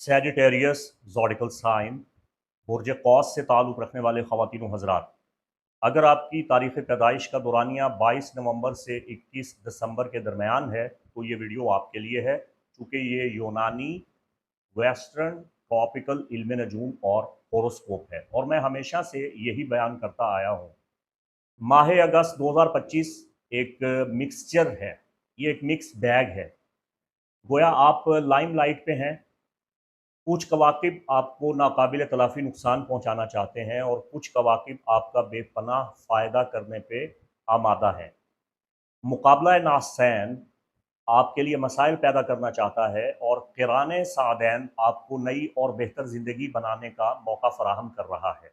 Sagittarius ज़ोडिकल sign बुर्ज कौस से ताल्लुक़ रखने वाले ख़वातीन व हज़रात, अगर आपकी तारीख़ पैदाइश का दौरानिया 22 नवंबर से 21 दिसंबर के दरमियान है तो ये वीडियो आपके लिए है, चूँकि ये यूनानी वेस्टर्न ट्रॉपिकल इल्म नजूम और होरोस्कोप है और मैं हमेशा से यही बयान करता आया हूँ। माह अगस्त 2025 एक मिक्सचर है, ये एक मिक्स बैग है। गोया आप लाइमलाइट पे हैं, कुछ कवाकिब आपको नाकाबिल तलाफ़ी नुकसान पहुँचाना चाहते हैं और कुछ कवाकिब आपका बेपनाह फ़ायदा करने पे आमादा हैं। मुकाबला नासैन आपके लिए मसाइल पैदा करना चाहता है और क़िराने सादैन आपको नई और बेहतर ज़िंदगी बनाने का मौका फ़राहम कर रहा है।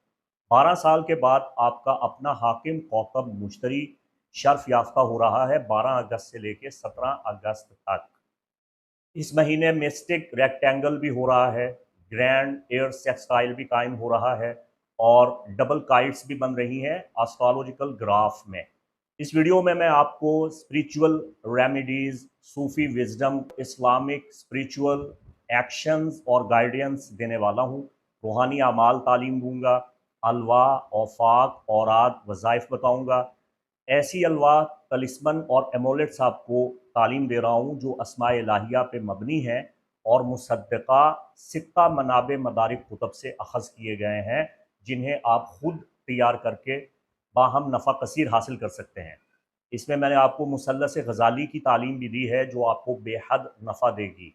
12 साल के बाद आपका अपना हाकिम कौकब मुश्तरी शर्फ़ याफ़्ता हो रहा है 12 अगस्त से लेके 17 अगस्त तक। इस महीने मिस्टिक रेक्टेंगल भी हो रहा है, ग्रैंड एयर सेक्सटाइल भी कायम हो रहा है और डबल काइट्स भी बन रही हैं एस्ट्रोलॉजिकल ग्राफ में। इस वीडियो में मैं आपको स्पिरिचुअल रेमेडीज़, सूफ़ी विज़डम, इस्लामिक स्पिरिचुअल एक्शंस और गाइडेंस देने वाला हूँ। रूहानी अमाल तालीम दूँगा, अलवा, औफ़ाक, औराद, वज़ाइफ बताऊँगा। ऐसी अलवा, तलिस्मन और एमोलेट्स आपको तालीम दे रहा हूँ जो अस्माए इलाहिया पे मबनी है और मुसद्दक़ा सित्ता मनाबे मदारिक कुतब से अख़ज़ किए गए हैं, जिन्हें आप खुद तैयार करके बाहम नफ़ा कसीर हासिल कर सकते हैं। इसमें मैंने आपको मुसल्लस गज़ाली की तालीम भी दी है जो आपको बेहद नफ़ा देगी।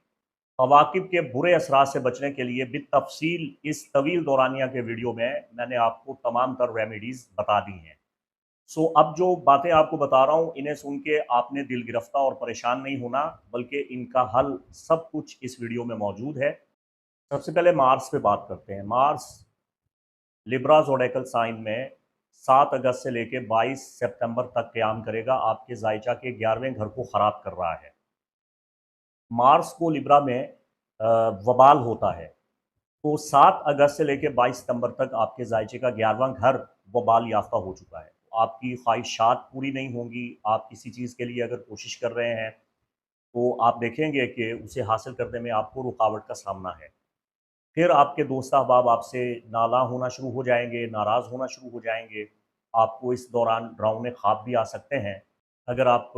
कवाकिब के बुरे असरात से बचने के लिए बितफ़सील इस तवील दौरानिया के वीडियो में मैंने आपको तमाम तर रेमेडीज़ बता दी हैं। अब जो बातें आपको बता रहा हूँ, इन्हें सुन के आपने दिल गिरफ्ता और परेशान नहीं होना, बल्कि इनका हल सब कुछ इस वीडियो में मौजूद है। सबसे पहले मार्स पे बात करते हैं। मार्स लिब्रा ज़ोडिएकल साइन में 7 अगस्त से लेके 22 सितंबर तक क़याम करेगा। आपके ज़ायचा के 11वें घर को ख़राब कर रहा है। मार्स को लिब्रा में वबाल होता है, तो 7 अगस्त से लेके 22 सितंबर तक आपके ज़ायचे का 11वां घर वबाल याफ़्ता हो चुका है। आपकी ख़्वाहिशात पूरी नहीं होंगी, आप किसी चीज़ के लिए अगर कोशिश कर रहे हैं, तो आप देखेंगे कि उसे हासिल करने में आपको रुकावट का सामना है। फिर आपके दोस्त अहबाब आपसे नालाँ होना शुरू हो जाएँगे, नाराज़ होना शुरू हो जाएँगे। आपको इस दौरान डरावने ख्वाब भी आ सकते हैं। अगर आप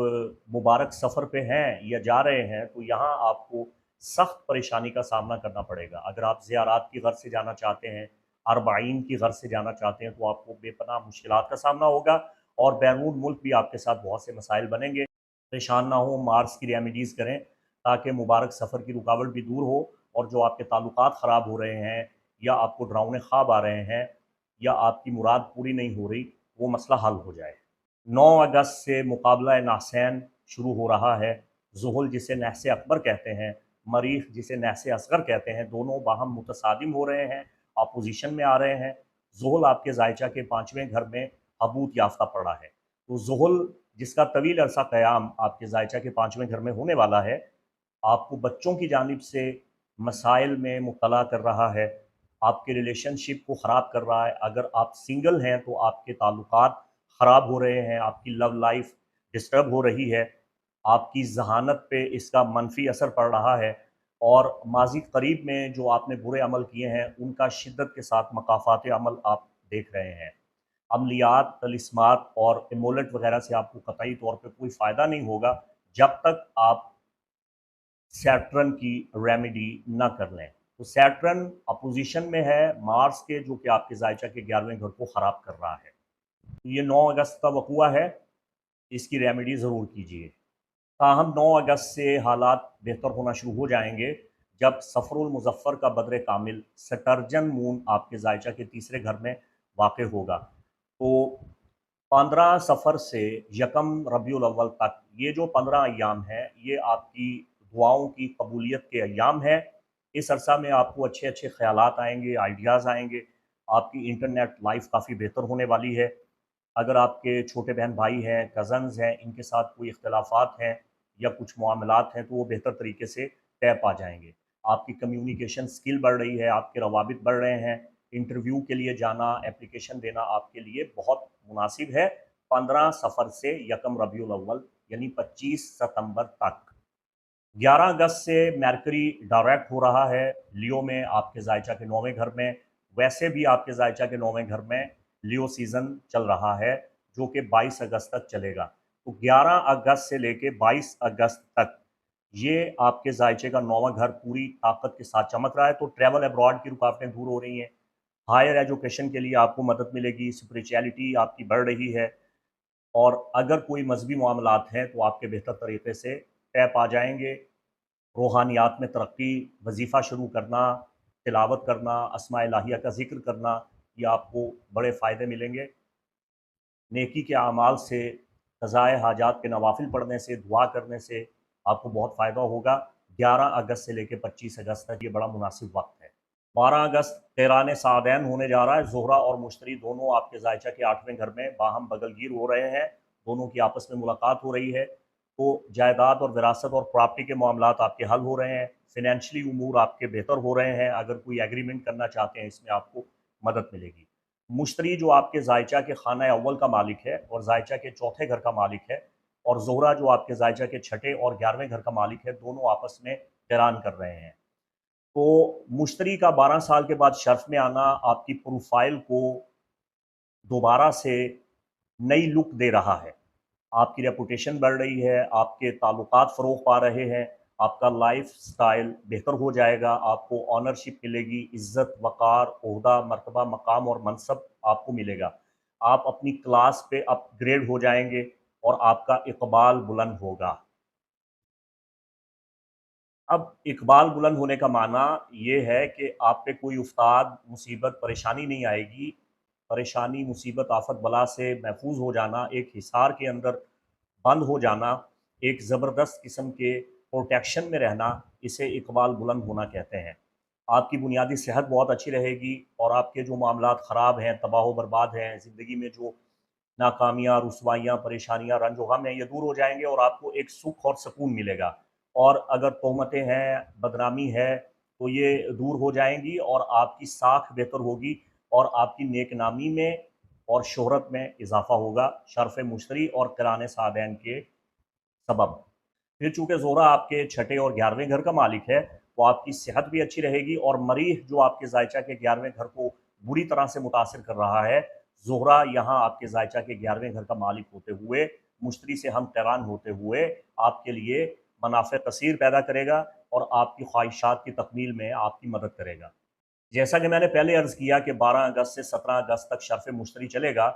मुबारक सफ़र पे हैं या जा रहे हैं, तो यहाँ आपको सख्त परेशानी का सामना करना पड़ेगा। अगर आप ज़ियारात की गर्ज़ से जाना चाहते हैं, अरबाईन की गर्ज़ से जाना चाहते हैं, तो आपको बेपनाह मुश्किलात का सामना होगा और बैरून मुल्क भी आपके साथ बहुत से मसाइल बनेंगे। परेशान ना हों, मार्स की रेमेडीज़ करें, ताकि मुबारक सफ़र की रुकावट भी दूर हो और जो आपके ताल्लुकात ख़राब हो रहे हैं या आपको डरावने ख्वाब आ रहे हैं या आपकी मुराद पूरी नहीं हो रही, वो मसला हल हो जाए। 9 अगस्त से मुकाबला नासैन शुरू हो रहा है। ज़ुहल जिसे नहसे अकबर कहते हैं, मरीख़ जिसे नहसे असग़र कहते हैं, दोनों बाहम मुतसादिम हो रहे हैं, अपोज़िशन में आ रहे हैं। ज़ुहल आपके ज़ायचा के 5वें घर में हबूत याफ़्ता पड़ा है। तो ज़ुहल जिसका तवील अरसा क़याम आपके ज़ायचा के 5वें घर में होने वाला है, आपको बच्चों की जानिब से मसाइल में मुब्तला कर रहा है, आपके रिलेशनशिप को ख़राब कर रहा है। अगर आप सिंगल हैं तो आपके ताल्लुकात ख़राब हो रहे हैं, आपकी लव लाइफ़ डिस्टर्ब हो रही है, आपकी ज़हानत पे इसका मनफ़ी असर पड़ रहा है और माज़ी करीब में जो आपने बुरे अमल किए हैं, उनका शिद्दत के साथ मकाफ़ात अमल आप देख रहे हैं। अमलियात, तलिस्मात और एमोलेट वग़ैरह से आपको कतई तौर पे कोई फ़ायदा नहीं होगा, जब तक आप सैटर्न की रेमेडी ना कर लें। तो सैटर्न अपोज़िशन में है मार्स के, जो कि आपके ज़ायचा के 11वें घर को ख़राब कर रहा है। तो ये 9 अगस्त का वक़ूआ है, इसकी रेमेडी ज़रूर कीजिए। ताहम 9 अगस्त से हालात बेहतर होना शुरू हो जाएँगे, जब सफ़रुल मुज़फ़्फ़र का बद्र कामिल सटर्जन मून आपके ज़ायचा के तीसरे घर में वाक़ होगा। तो 15 सफ़र से यकम रबीउल अव्वल तक ये जो 15 अय्याम हैं, ये आपकी दुआओं की कबूलियत के अय्याम हैं। इस अरसा में आपको अच्छे-अच्छे ख़यालात आएँगे, आइडियाज़ आएँगे, आपकी इंटरनेट लाइफ़ काफ़ी बेहतर होने वाली है। अगर आपके छोटे बहन-भाई हैं, कज़न्स हैं, इनके साथ कोई इख्तिलाफ़ात हैं या कुछ मामलात हैं, तो वो बेहतर तरीके से तय पा जाएँगे। आपकी कम्युनिकेशन स्किल बढ़ रही है, आपके रवाबित बढ़ रहे हैं, इंटरव्यू के लिए जाना, एप्लीकेशन देना आपके लिए बहुत मुनासिब है। 15 सफ़र से यकम रबीउल अव्वल यानी 25 सितंबर तक। 11 अगस्त से मैरकरी डायरेक्ट हो रहा है लियो में, आपके जायचा के 9वें घर में। वैसे भी आपके जायचा के 9वें घर में लियो सीज़न चल रहा है, जो कि 22 अगस्त तक चलेगा। तो 11 अगस्त से लेके 22 अगस्त तक ये आपके जायचे का 9वां घर पूरी ताकत के साथ चमक रहा है। तो ट्रैवल अब्रॉड की रुकावटें दूर हो रही हैं, हायर एजुकेशन के लिए आपको मदद मिलेगी, स्पिरिचुअलिटी आपकी बढ़ रही है, और अगर कोई मजहबी मामलात हैं तो आपके बेहतर तरीके से तय पा जाएंगे। रूहानियात में तरक्की, वजीफ़ा शुरू करना, तिलावत करना, अस्मा इलाहिया का ज़िक्र करना, ये आपको बड़े फ़ायदे मिलेंगे। नेकी के अमाल से, क़ज़ाए हाजात के नवाफ़िल पढ़ने से, दुआ करने से आपको बहुत फ़ायदा होगा। 11 अगस्त से लेकर 25 अगस्त तक ये बड़ा मुनासिब वक्त है। 12 अगस्त क़िरान सादैन होने जा रहा है। ज़ुहरा और मुश्तरी दोनों आपके जायचा के 8वें घर में बाहम बगलगीर हो रहे हैं, दोनों की आपस में मुलाकात हो रही है। तो जायदाद और विरासत और प्रॉपर्टी के मामलात आपके हल हो रहे हैं, फ़िनैंशली उमूर आपके बेहतर हो रहे हैं। अगर कोई एग्रीमेंट करना चाहते हैं, इसमें आपको मदद मिलेगी। मुश्तरी जो आपके जायचा के खाना अव्वल का मालिक है और जायचा के चौथे घर का मालिक है, और ज़ोहरा जो आपके जायचा के छठे और 11वें घर का मालिक है, दोनों आपस में क़िरान कर रहे हैं। तो मुश्तरी का 12 साल के बाद शर्फ में आना आपकी प्रोफाइल को दोबारा से नई लुक दे रहा है। आपकी रेपुटेशन बढ़ रही है, आपके ताल्लुकात फ़रोग़ पा रहे हैं, आपका लाइफ़स्टाइल बेहतर हो जाएगा, आपको ऑनरशिप मिलेगी, इज़्ज़त, वक़ार, ओहदा, मर्तबा, मकाम और मनसब आपको मिलेगा। आप अपनी क्लास पे अपग्रेड हो जाएँगे और आपका इक़बाल बुलंद होगा। अब इक़बाल बुलंद होने का माना ये है कि आप पे कोई उफ़ताद, मुसीबत, परेशानी नहीं आएगी। परेशानी, मुसीबत, आफ़त, बला से महफ़ूज़ हो जाना, एक हिसार के अंदर बंद हो जाना, एक ज़बरदस्त किस्म के प्रोटेक्शन में रहना, इसे इक़बाल बुलंद होना कहते हैं। आपकी बुनियादी सेहत बहुत अच्छी रहेगी और आपके जो मामलात ख़राब हैं, तबाह-ओ-बर्बाद हैं, ज़िंदगी में जो नाकामियाँ, रुसवाइयाँ, परेशानियाँ, रंज-ओ-गम हैं, ये दूर हो जाएँगे और आपको एक सुख और सुकून मिलेगा। और अगर तोहमतें हैं, बदनामी है, तो ये दूर हो जाएँगी और आपकी साख बेहतर होगी और आपकी नेकनामी में और शोहरत में इज़ाफ़ा होगा, शर्फ़ मुश्तरी और क़िरान सादैन के सबब। फिर चूँकि ज़ोहरा आपके छठे और 11वें घर का मालिक है, तो आपकी सेहत भी अच्छी रहेगी, और मरीख़ जो आपके ज़ायचा के 11वें घर को बुरी तरह से मुतासिर कर रहा है, ज़ोहरा यहाँ आपके ज़ायचा के 11वें घर का मालिक होते हुए, मुश्तरी से हम क़िरान होते हुए आपके लिए मनाफ़े कसीर पैदा करेगा और आपकी ख़्वाहिशात की तकमील में आपकी मदद करेगा। जैसा कि मैंने पहले अर्ज़ किया कि 12 अगस्त से 17 अगस्त तक शर्फ़ मुश्तरी चलेगा,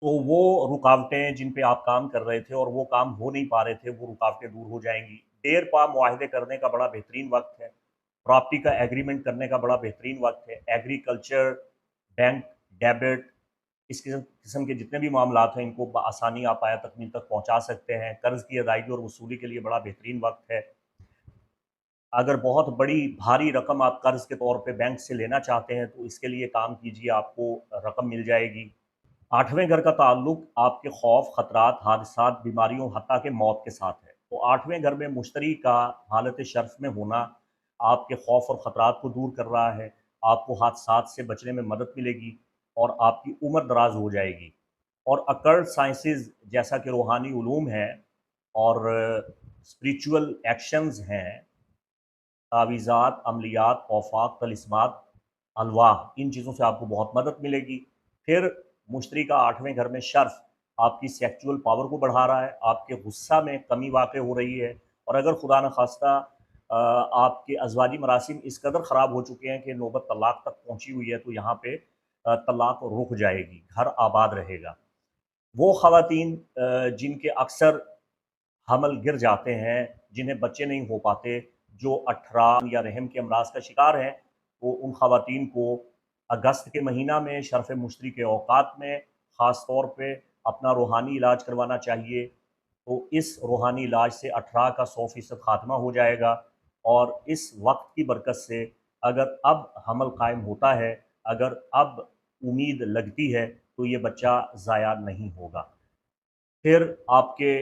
तो वो रुकावटें जिन पे आप काम कर रहे थे और वो काम हो नहीं पा रहे थे, वो रुकावटें दूर हो जाएँगी। देर पा मुआहदे करने का बड़ा बेहतरीन वक़्त है। प्रॉपर्टी का एग्रीमेंट करने का बड़ा बेहतरीन वक़्त है। एग्रीकल्चर, बैंक, डेबिट, इस किस्म किस्म के जितने भी मामलात हैं, इनको बआसानी आप आया तकमील तक पहुँचा सकते हैं। कर्ज़ की अदायगी और वसूली के लिए बड़ा बेहतरीन वक़्त है। अगर बहुत बड़ी भारी रकम आप कर्ज़ के तौर पे बैंक से लेना चाहते हैं, तो इसके लिए काम कीजिए, आपको रकम मिल जाएगी। 8वें घर का ताल्लुक आपके खौफ, खतरात, हादसात, बीमारियों, हत्ता के मौत के साथ है। तो 8वें घर में मुश्तरी का हालत शर्फ़ में होना आपके खौफ और ख़तरात को दूर कर रहा है। आपको हादसात से बचने में मदद मिलेगी और आपकी उम्र दराज़ हो जाएगी। और अकल्ट साइंसेज़ जैसा कि रूहानी उलूम है और स्पिरिचुअल एक्शंस हैं, तावीज़ात, अमलियात, औफ़ाक, तलिस्मात, अलवाह, इन चीज़ों से आपको बहुत मदद मिलेगी। फिर मुश्तरी का 8वें घर में शर्फ़ आपकी सेक्सुअल पावर को बढ़ा रहा है, आपके गुस्सा में कमी वाक़ई हो रही है, और अगर खुदा न ख़ास्ता आपके अज़वाजी मरासिम इस कदर ख़राब हो चुके हैं कि नौबत तलाक़ तक पहुँची हुई है, तो यहाँ पे तलाक़ रुक जाएगी, घर आबाद रहेगा। वो ख़वातीन जिनके अक्सर हमल गिर जाते हैं, जिन्हें बच्चे नहीं हो पाते, जो अठरान या रहम के अमराज़ का शिकार हैं, तो उन ख़वातीन को अगस्त के महीना में शर्फ़ मुश्तरी के औक़ात में ख़ास तौर पे अपना रूहानी इलाज करवाना चाहिए। तो इस रूहानी इलाज से 18 का 100% ख़ात्मा हो जाएगा, और इस वक़्त की बरकत से अगर अब हमल कायम होता है, अगर अब उम्मीद लगती है, तो ये बच्चा ज़ाया नहीं होगा। फिर आपके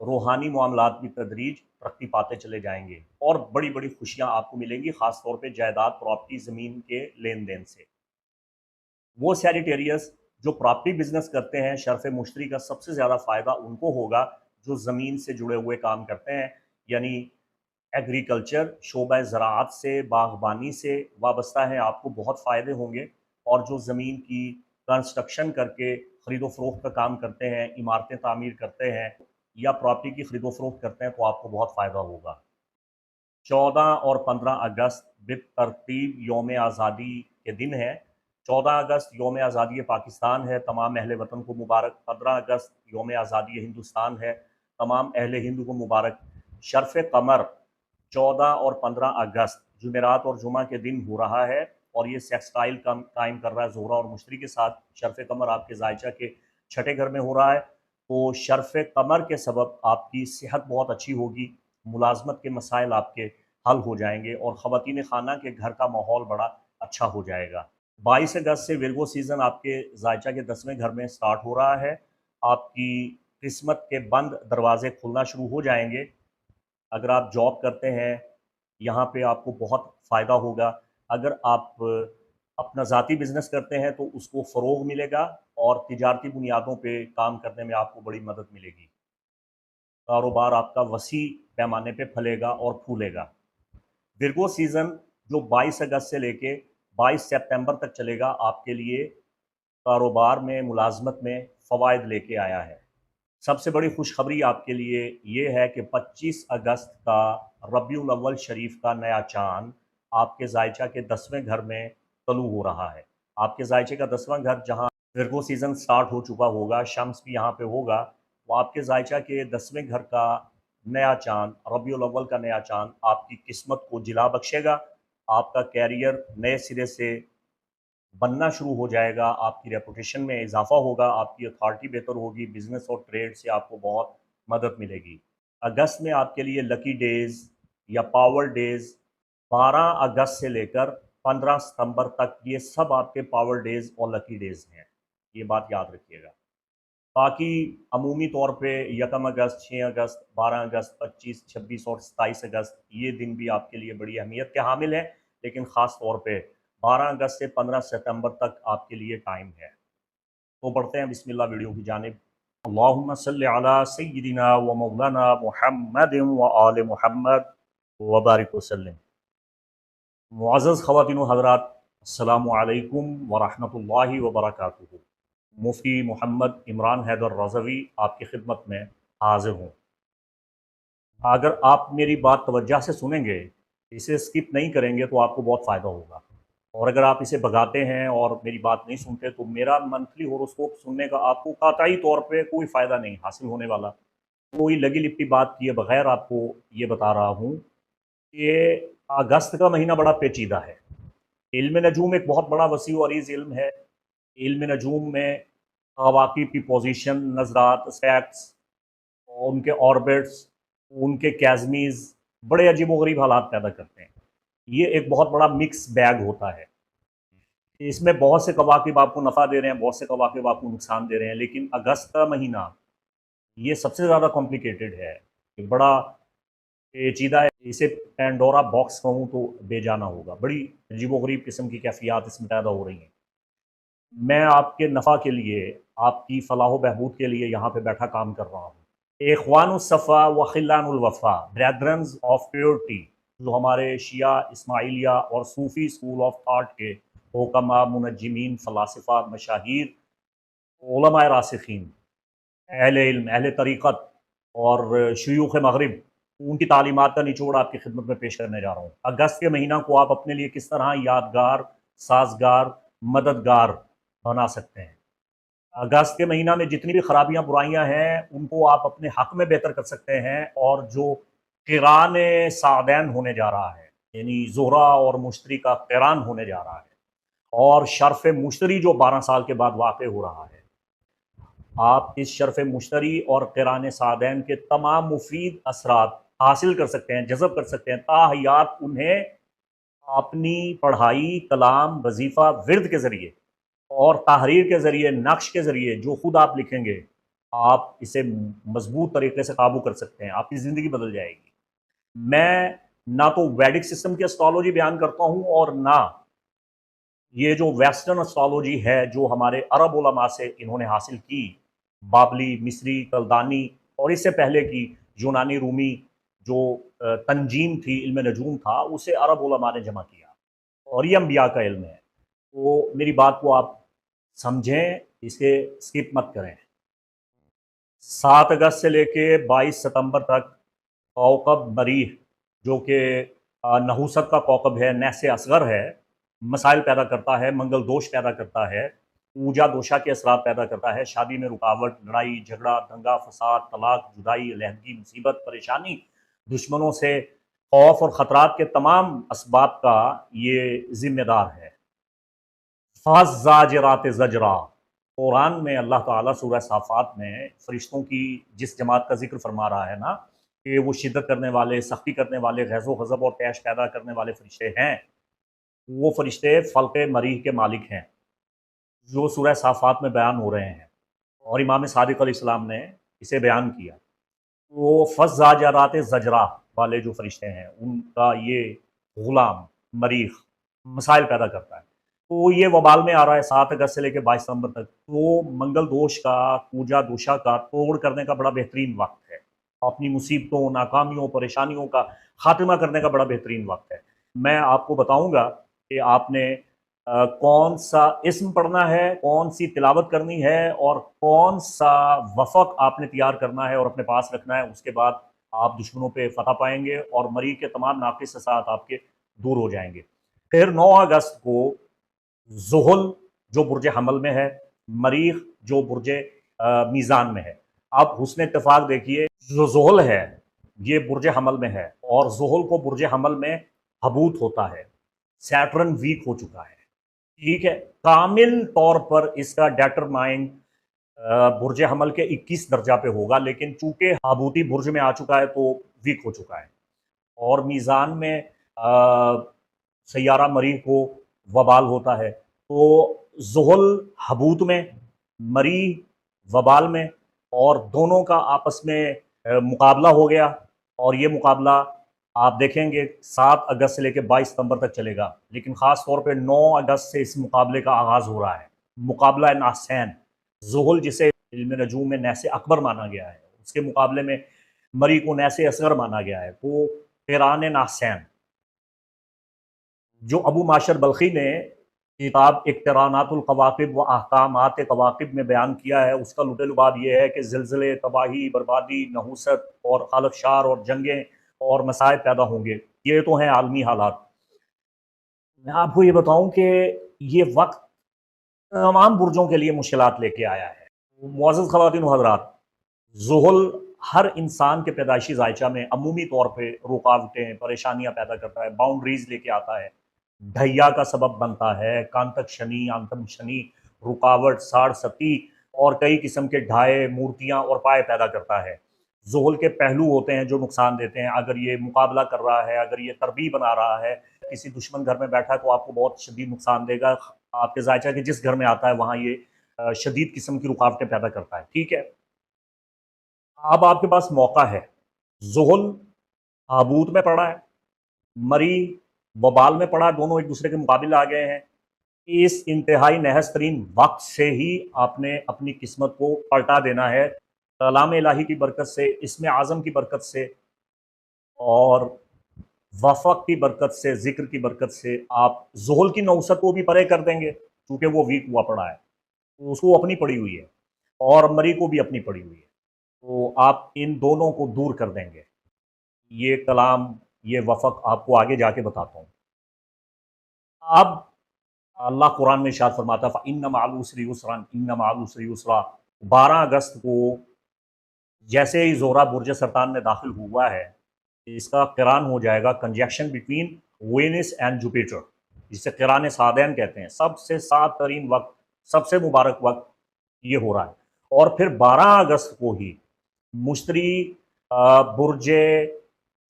रूहानी मामलात भी तदरीज तरक्की पाते चले जाएँगे और बड़ी-बड़ी खुशियाँ आपको मिलेंगी, ख़ास तौर पे जायदाद, प्रॉपर्टी, ज़मीन के लेन-देन से। वो सैजिटेरियस जो प्रॉपर्टी बिज़नेस करते हैं, शर्फ़ मुश्तरी का सबसे ज़्यादा फ़ायदा उनको होगा, जो ज़मीन से जुड़े हुए काम करते हैं, यानी एग्रीकल्चर, शोबा ज़राअत से, बागबानी से वाबस्ता हैं, आपको बहुत फ़ायदे होंगे। और जो ज़मीन की कंस्ट्रक्शन करके ख़रीदो फ़रोख्त का काम करते हैं, इमारतें तामीर करते हैं या प्रॉपर्टी की ख़रीदो फ़रोख्त करते हैं, तो आपको बहुत फ़ायदा होगा। 14 और 15 अगस्त बितरतीब यौम आज़ादी के दिन है। 14 अगस्त यौम आज़ादी पाकिस्तान है, तमाम अहले वतन को मुबारक। 15 अगस्त यौम आज़ादी हिंदुस्तान है, तमाम अहले हिंद को मुबारक। शर्फ़ कमर 14 और 15 अगस्त जुमेरात और जुमा के दिन हो रहा है और ये सेक्सटाइल कायम कर रहा है ज़ोहरा और मुश्तरी के साथ। शर्फ़ कमर आपके ज़ायचा के छठे घर में हो रहा है, तो शर्फ़ कमर के सबब आपकी सेहत बहुत अच्छी होगी, मुलाजमत के मसाइल आपके हल हो जाएंगे और ख़वातीन खाना के घर का माहौल बड़ा अच्छा हो जाएगा। 22 अगस्त से विर्गो सीज़न आपके ज़ायचा के 10वें घर में स्टार्ट हो रहा है। आपकी किस्मत के बंद दरवाज़े खुलना शुरू हो जाएंगे। अगर आप जॉब करते हैं, यहाँ पे आपको बहुत फ़ायदा होगा। अगर आप अपना ज़ाती बिज़नेस करते हैं तो उसको फ़रोग़ मिलेगा और तिजारती बुनियादों पे काम करने में आपको बड़ी मदद मिलेगी। कारोबार आपका वसी पैमाने पे फलेगा और फूलेगा। विर्गो सीज़न जो 22 अगस्त से लेके 22 सितंबर तक चलेगा, आपके लिए कारोबार में, मुलाज़मत में फ़वाइद लेके आया है। सबसे बड़ी खुशखबरी आपके लिए ये है कि 25 अगस्त का रबीउल अव्वल शरीफ का नया चाँद आपके ज़ायचा के 10वें घर में तलू हो रहा है। आपके ज़ायचे का 10वां घर जहाँ विर्गो सीज़न स्टार्ट हो चुका होगा, शम्स भी यहाँ पे होगा, वो आपके ज़ायचा के 10वें घर का नया चाँद, रबीउल अव्वल का नया चाँद आपकी किस्मत को जिला बख्शेगा। आपका कैरियर नए सिरे से बनना शुरू हो जाएगा, आपकी रेपुटेशन में इजाफ़ा होगा, आपकी अथॉरिटी बेहतर होगी, बिज़नेस और ट्रेड से आपको बहुत मदद मिलेगी। अगस्त में आपके लिए लकी डेज़ या पावर डेज़ 12 अगस्त से लेकर 15 सितंबर तक ये सब आपके पावर डेज़ और लकी डेज़ हैं। ये बात याद रखिएगा। बाकी अमूमी तौर पे 1 अगस्त, 6 अगस्त, 12 अगस्त, 25, 26 और 27 अगस्त ये दिन भी आपके लिए बड़ी अहमियत के हामिल हैं, लेकिन ख़ास तौर पे 12 अगस्त से 15 सितंबर तक आपके लिए टाइम है। तो बढ़ते हैं बिस्मिल्लाह वीडियो की जानिब। अल्लाहुम्मा सल्लि अला सय्यिदिना व मौलाना मुहम्मदिन व आले मुहम्मद व बारिक वसल्लम। मुअज़्ज़ज़ ख़वातीन व हज़रात, अस्सलामु अलैकुम व रहमतुल्लाहि व बरकातुहू। मुफ्ती मोहम्मद इमरान हैदर रज़वी आपकी खिदमत में हाज़िर हूँ। अगर आप मेरी बात तवज्जो से सुनेंगे, इसे स्किप नहीं करेंगे तो आपको बहुत फ़ायदा होगा। और अगर आप इसे भगाते हैं और मेरी बात नहीं सुनते तो मेरा मंथली हॉरोस्कोप सुनने का आपको कतई तौर पे कोई फ़ायदा नहीं हासिल होने वाला। कोई लगी-लिपटी बात किए बगैर आपको ये बता रहा हूँ कि अगस्त का महीना बड़ा पेचीदा है। इल्म नजूम एक बहुत बड़ा वसी व अरीज़ इल्म है। इल्म नजूम में कवाकिब की पोजीशन, नज़रात, स्पेक्ट्स, उनके ऑर्बिट्स, उनके कैज़मीज़ बड़े अजीब-ओ-गरीब हालात पैदा करते हैं। ये एक बहुत बड़ा मिक्स बैग होता है। इसमें बहुत से कवाकिब आपको नफ़ा दे रहे हैं, बहुत से कवाकिब आपको नुकसान दे रहे हैं, लेकिन अगस्त का महीना ये सबसे ज़्यादा कॉम्प्लिकेटेड है। ये बड़ा पेचीदा है। इसे पैंडोरा बॉक्स कहूँ तो बेजाना होगा। बड़ी अजीब-ओ-गरीब किस्म की कैफ़ियत इसमें पैदा हो रही हैं। मैं आपके नफ़ा के लिए, आपकी फ़लाह बहबूद के लिए यहाँ पे बैठा काम कर रहा हूँ। इख़वानुस्सफ़ा व ख़िल्लानुल वफ़ा, ब्रेदरन्स ऑफ प्योरिटी, जो हमारे शिया, इस्माइलिया और सूफ़ी स्कूल ऑफ थॉट के हुक्मा, मुनज्जिमीन, फ़लासिफ़ा, मशाहिर, उलमाए रासिख़ीन, अहले इल्म, अहले तरीक़त और शुयूख़ मग़रिब, उनकी तालीमात का निचोड़ आपकी खिदमत में पेश करने जा रहा हूँ। अगस्त के महीना को आप अपने लिए किस तरह यादगार, साज़गार, मददगार बना सकते हैं। अगस्त के महीना में जितनी भी खराबियाँ, बुराइयाँ हैं, उनको आप अपने हक़ में बेहतर कर सकते हैं। और जो क़िरान सादैन होने जा रहा है, यानी ज़ोहरा और मुश्तरी का क़िरान होने जा रहा है, और शर्फ़ मुश्तरी जो 12 साल के बाद वाक़ई हो रहा है, आप इस शर्फ़ मुश्तरी और क़िरान सादैन के तमाम मुफ़ीद असरात हासिल कर सकते हैं, जज़ब कर सकते हैं, ताहयात उन्हें अपनी पढ़ाई, कलाम, वज़ीफ़ा, विर्द के ज़रिए और तहरीर के ज़रिए, नक्श के ज़रिए जो खुद आप लिखेंगे, आप इसे मज़बूत तरीक़े से काबू कर सकते हैं। आपकी ज़िंदगी बदल जाएगी। मैं ना तो वैदिक सिस्टम की एस्ट्रोलॉजी बयान करता हूँ और ना ये जो वेस्टर्न एस्ट्रोलॉजी है, जो हमारे अरब उलमा से इन्होंने हासिल की, बाबली, मिस्री, कल्दानी और इससे पहले की यूनानी, रूमी, जो तंजीम थी, इल्म नजूम था, उसे अरब उलमा ने जमा किया और ये अम्बिया का इल्म है। तो मेरी बात को आप समझें, इसे स्किप मत करें। 7 अगस्त से लेके 22 सितंबर तक कौकब मरीह, जो कि नहूसत का कौकब है, नैसे असगर है, मसाइल पैदा करता है, मंगल दोष पैदा करता है, ऊर्जा दोषा के असरात पैदा करता है, शादी में रुकावट, लड़ाई झगड़ा, दंगा फसाद, तलाक, जुदाई, अलहदगी, मुसीबत, परेशानी, दुश्मनों से खौफ और ख़तरात के तमाम असबाब का ये जिम्मेदार है। फ़ाज़ाजिरात ज़जरा, कुरान में अल्लाह ताला सूरह साफ़ात में फ़रिश्तों की जिस जमात का ज़िक्र फरमा रहा है ना, कि वो शिद्दत करने वाले, सख्ती करने वाले, ग़ैज़ो ग़ज़ब और तैश पैदा करने वाले फ़रिश्ते हैं, वो फ़रिश्ते फ़ल्क़े मरीह के मालिक हैं, जो सूरह साफ़ात में बयान हो रहे हैं और इमाम सादिक़ अलैहिस्सलाम ने इसे बयान किया। तो फ़ज़्ज़ाजरात ज़जरा वाले जो फ़रिश्ते हैं, उनका ये ग़ुलाम मरीख़ मसाइल पैदा करता है। तो ये वबाल में आ रहा है 7 अगस्त से लेके 22 सितंबर तक। तो मंगल दोष का, पूजा दोषा का तोड़ करने का बड़ा बेहतरीन वक़्त है। अपनी मुसीबतों, नाकामियों, परेशानियों का ख़ात्मा करने का बड़ा बेहतरीन वक़्त है। मैं आपको बताऊँगा कि आपने कौन-सा इस्म पढ़ना है, कौन-सी तिलावत करनी है और कौन-सा वफ़क़ आपने तैयार करना है और अपने पास रखना है। उसके बाद आप दुश्मनों पे फ़तह पाएँगे और मरीज़ के तमाम नाक़िस असात आपके दूर हो जाएँगे। फिर 9 अगस्त को ज़ुहल जो बुर्ज हमल में है, मरीख़ जो बुर्ज मीज़ान में है। आप हुस्न इत्तेफ़ाक देखिए, जो ज़ुहल है, ये बुर्ज हमल में है और ज़ुहल को बुर्ज हमल में हबूत होता है। सैटर्न वीक हो चुका है, ठीक है? कामिल तौर पर इसका डिटरमाइन बुर्ज हमल के 21 दर्जा पे होगा, लेकिन चूँकि हाबूती बुर्ज में आ चुका है, तो वीक हो चुका है और मीज़ान में सैयारा मरीह को वबाल होता है। तो ज़ुहल हबूत में, मरीह वबाल में और दोनों का आपस में मुकाबला हो गया और ये मुकाबला आप देखेंगे 7 अगस्त से लेकर 22 सितंबर तक चलेगा। लेकिन ख़ास तौर पे 9 अगस्त से इस मुकाबले का आगाज़ हो रहा है। मुकाबला नासैन, ज़ुहल जिसे इल्म नजूम में नैसे अकबर माना गया है, उसके मुकाबले में मरीह को नैसे असगर माना गया है। तो क़िरान नासैन, जो अबू माशर बल्खी ने किताब इक़्तिरानातुल कवाकिब व अहकामात कवाकिब में बयान किया है, उसका लुटे-लुबाब ये है कि ज़िलज़िले, तबाही, बर्बादी, नहूसत और हालत-शार और जंगें और मसाइब पैदा होंगे। ये तो हैं आलमी हालात। मैं आपको ये बताऊँ कि ये वक़्त तमाम बुर्जों के लिए मुश्किलात लेके आया है। मुअज़्ज़ज़ ख़वातीन व हज़रात, ज़ुहल हर इंसान के पैदाइशी ज़ायचा में अमूमी तौर पे रुकावटें, परेशानियाँ पैदा करता है, बाउंड्रीज़ लेके आता है, ढैया का सबब बनता है, कांतक शनि, आंतम शनि, रुकावट, साड़-सती और कई किस्म के ढाए, मूर्तियाँ और पाए पैदा करता है। ज़ुहल के पहलू होते हैं जो नुकसान देते हैं। अगर ये मुकाबला कर रहा है, अगर ये तरबीह बना रहा है, किसी दुश्मन घर में बैठा है, तो आपको बहुत शदीद नुकसान देगा। आपके ज़ायचा के जिस घर में आता है, वहाँ ये शदीद किस्म की रुकावटें पैदा करता है, ठीक है? अब आपके पास मौका है। ज़ुहल ताबूत में पड़ा है, मरी वबाल में पड़ा, दोनों एक दूसरे के मुकाबिल आ गए हैं। इस इंतहाई नहस तरीन वक्त से ही आपने अपनी किस्मत को पलटा देना है। कलाम इलाही की बरकत से, इसमें आज़म की बरकत से और वफ़क़ की बरकत से, ज़िक्र की बरकत से आप ज़ुहल की नौसत को भी परे कर देंगे, क्योंकि वो वीक हुआ पड़ा है। तो उसको अपनी पड़ी हुई है और मरी को भी अपनी पड़ी हुई है। तो आप इन दोनों को दूर कर देंगे। ये कलाम, ये वफ़क़ आपको आगे जाके बताता हूँ। अब अल्लाह कुरान में इरशाद फरमाता है फ़इन्न मअल उसरि युस्रन, इन्न मअल उसरि युस्रा। 12 अगस्त को जैसे ही ज़ोहरा बुर्ज सरतान में दाखिल हुआ है, इसका क़िरान हो जाएगा, conjunction between Venus and Jupiter, जिसे क़िरान सादैन कहते हैं। सबसे साद तरीन वक़्त, सबसे मुबारक वक़्त ये हो रहा है। और फिर 12 अगस्त को ही मुश्तरी बुर्ज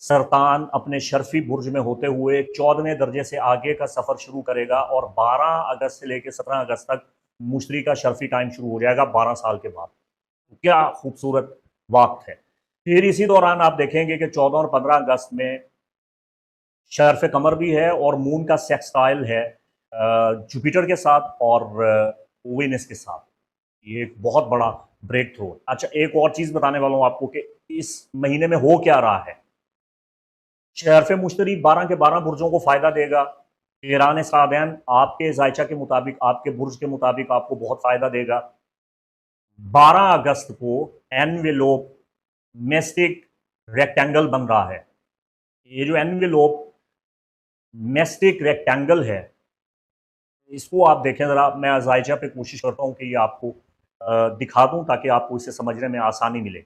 सरतान अपने शर्फ़ी बुर्ज में होते हुए 14वें दर्जे से आगे का सफ़र शुरू करेगा और 12 अगस्त से लेकर 17 अगस्त तक मुश्तरी का शर्फ़ी टाइम शुरू हो जाएगा 12 साल के बाद। क्या खूबसूरत वक़्त है। फिर इसी दौरान आप देखेंगे कि 14 और 15 अगस्त में शर्फ़ कमर भी है और मून का सेक्सटाइल है जुपिटर के साथ और वीनस के साथ। ये एक बहुत बड़ा ब्रेक थ्रू। अच्छा, एक और चीज़ बताने वाला हूँ आपको कि इस महीने में हो क्या रहा है। शरफ मुश्तरी 12 के 12 बुर्जों को फ़ायदा देगा। ईरान सादैन आपके जायचा के मुताबिक, आपके बुर्ज के मुताबिक आपको बहुत फ़ायदा देगा। 12 अगस्त को एनवेलोप मेस्टिक रेक्टेंगल बन रहा है। ये जो एनवेलोप मेस्टिक रेक्टेंगल है, इसको आप देखें ज़रा। मैं जायचा पे कोशिश करता हूँ कि ये आपको दिखा दूँ ताकि आपको इसे समझने में आसानी मिले।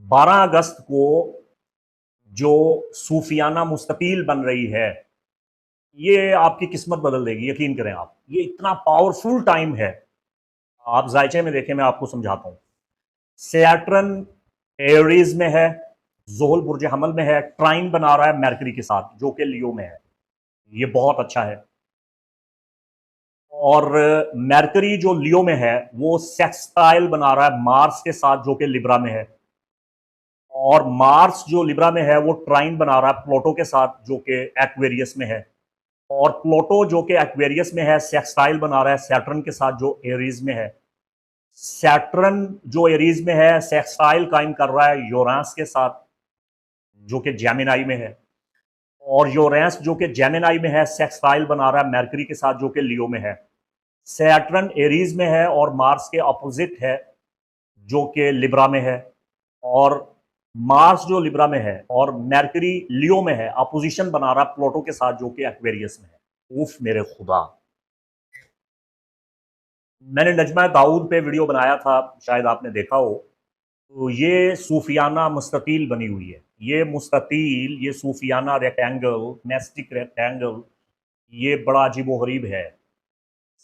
12 अगस्त को जो सूफियाना मुस्ततील बन रही है, ये आपकी किस्मत बदल देगी, यकीन करें आप। ये इतना पावरफुल टाइम है। आप जायचे में देखें, मैं आपको समझाता हूँ। सैटर्न एरीज में है, ज़ोहल बुर्ज हमल में है, ट्राइन बना रहा है मरकरी के साथ जो कि लियो में है। ये बहुत अच्छा है। और मरकरी जो लियो में है वो सेक्सटाइल बना रहा है मार्स के साथ जो कि लिब्रा में है। और मार्स जो लिब्रा में है वो ट्राइन बना रहा है प्लूटो के साथ जो कि एक्वेरियस में है। और प्लूटो जो कि एक्वेरियस में है सेक्सटाइल बना रहा है सैटर्न के साथ जो एरीज में है। सैटर्न जो एरीज में है सेक्सटाइल कायम कर रहा है यूरेनस के साथ जो कि जेमिनाई में है। और यूरेनस जो कि जेमिनाई में है सेक्सटाइल बना रहा है मरकरी के साथ जो कि लियो में है। सैटर्न एरीज में है और मार्स के अपोजिट है जो कि लिब्रा में है। और मार्स जो लिब्रा में है और मरकरी लियो में है, अपोजिशन बना रहा है प्लूटो के साथ जो कि एक्वेरियस में है। उफ मेरे खुदा। मैंने नजमा दाऊद पे वीडियो बनाया था, शायद आपने देखा हो। तो ये सूफियाना मुस्ततील बनी हुई है। ये मुस्ततील, ये सूफियाना रेक्टेंगल, नेस्टिक रेक्टेंगल, ये बड़ा अजीबो गरीब है।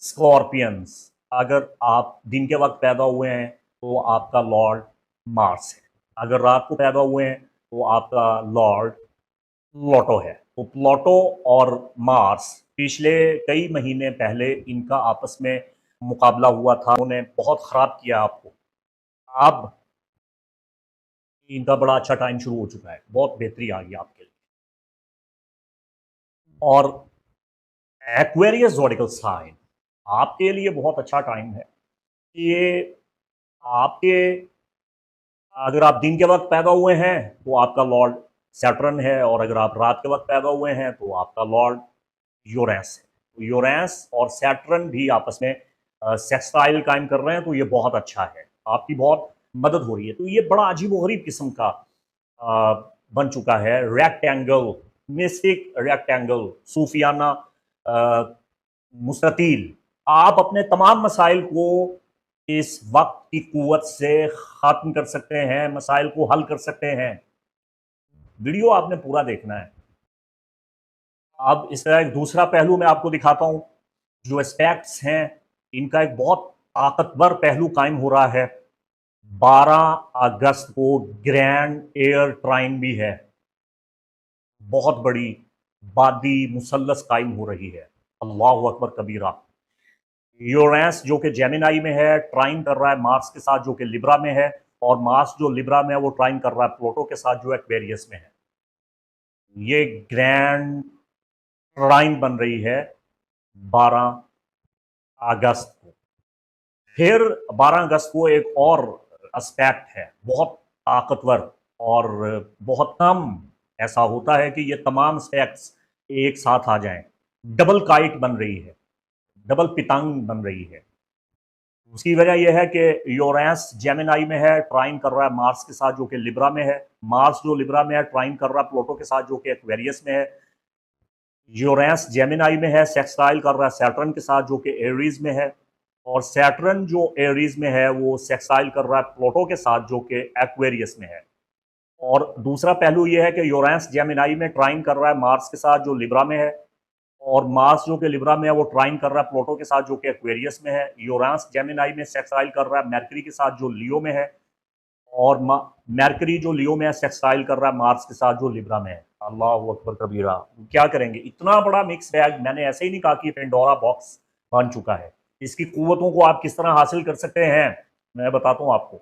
स्कॉर्पियंस, अगर आप दिन के वक्त पैदा हुए हैं तो आपका लॉर्ड मार्स है। अगर रात को पैदा हुए हैं तो आपका लॉर्ड प्लूटो है। तो प्लूटो और मार्स पिछले कई महीने पहले इनका आपस में मुकाबला हुआ था, उन्होंने बहुत ख़राब किया आपको। अब इनका बड़ा अच्छा टाइम शुरू हो चुका है, बहुत बेहतरी आ गई आपके लिए। और एक्वेरियस ज़ोडिकल साइन आपके लिए बहुत अच्छा टाइम है। ये आपके, अगर आप दिन के वक्त पैदा हुए हैं तो आपका लॉर्ड सैटर्न है, और अगर आप रात के वक्त पैदा हुए हैं तो आपका लॉर्ड यूरेनस है। तो यूरेनस और सैटर्न भी आपस में सेक्सटाइल कायम कर रहे हैं, तो ये बहुत अच्छा है, आपकी बहुत मदद हो रही है। तो ये बड़ा अजीब गरीब किस्म का बन चुका है रेक्टेंगल, मिस्टिक रेक्टेंगल, सूफियाना मुस्ततील। आप अपने तमाम मसाइल को इस वक्त की कुव्वत से ख़त्म कर सकते हैं, मसाइल को हल कर सकते हैं। वीडियो आपने पूरा देखना है। अब इसका एक दूसरा पहलू मैं आपको दिखाता हूं। जो एस्पेक्ट्स हैं, इनका एक बहुत ताकतवर पहलू कायम हो रहा है। 12 अगस्त को ग्रैंड एयर ट्राइन भी है, बहुत बड़ी बादी मुसल्लस कायम हो रही है। अल्लाह अकबर कबीरा। यूरेनस जो कि जेमिनाई में है ट्राइन कर रहा है मार्स के साथ जो कि लिब्रा में है। और मार्स जो लिब्रा में है वो ट्राइन कर रहा है प्लूटो के साथ जो एक्वेरियस में है। ये ग्रैंड ट्राइन बन रही है 12 अगस्त को। फिर 12 अगस्त को एक और एस्पेक्ट है बहुत ताकतवर, और बहुत कम ऐसा होता है कि ये तमाम एस्पेक्ट्स एक साथ आ जाएं। डबल काइट बन रही है, डबल पितंग बन रही है। उसकी वजह यह है कि यूरेनस जेमिनाई में है ट्राइन कर रहा है मार्स के साथ जो कि लिब्रा में है। मार्स जो लिब्रा में है ट्राइन कर रहा है प्लूटो के साथ जो कि एक्वेरियस में है। यूरेनस जेमिनाई में है सेक्सटाइल कर रहा है सैटर्न के साथ जो कि एरीज में है। और सैटर्न जो एरीज में है वो सेक्सटाइल कर रहा है प्लूटो के साथ जो कि एक्वेरियस में है। और दूसरा पहलू यह है कि यूरेनस जेमिनाई में ट्राइन कर रहा है मार्स के साथ जो लिब्रा में है। और मार्स जो कि लिब्रा में है वो ट्राइन कर रहा है प्लूटो के साथ जो कि एक्वेरियस में है। यूरेनस जेमिनाई में सेक्सटाइल कर रहा है मरकरी के साथ जो लियो में है। और मरकरी जो लियो में है सेक्सटाइल कर रहा है मार्स के साथ जो लिब्रा में है। अल्लाह अकबर कबीरा। क्या करेंगे, इतना बड़ा मिक्स बैग। मैंने ऐसे ही नहीं कहा कि पेंडोरा बॉक्स बन चुका है। इसकी कुव्वतों को आप किस तरह हासिल कर सकते हैं, मैं बताता हूँ आपको।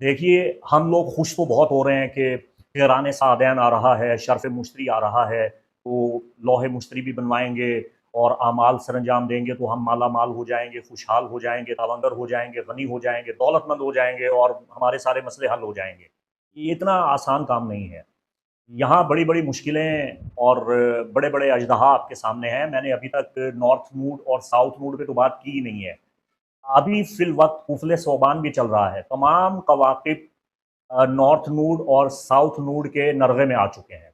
देखिए, हम लोग खुश तो बहुत हो रहे हैं कि तेहरान सादैन आ रहा है, शर्फ मुश्तरी आ रहा है, तो लोहे मुश्तरी भी बनवाएंगे और आमाल सरंजाम देंगे तो हम माला माल हो जाएंगे, खुशहाल हो जाएंगे, तवंगर हो जाएंगे, गनी हो जाएंगे, दौलतमंद हो जाएंगे और हमारे सारे मसले हल हो जाएंगे। ये इतना आसान काम नहीं है। यहाँ बड़ी बड़ी मुश्किलें और बड़े बड़े अजदहा आपके सामने हैं। मैंने अभी तक नॉर्थ नूड और साउथ नूड पे तो बात की ही नहीं है। अभी फिल वक्त कुफले सोबान भी चल रहा है। तमाम कवाकिब नॉर्थ नूड और साउथ नूड के नरगे में आ चुके हैं।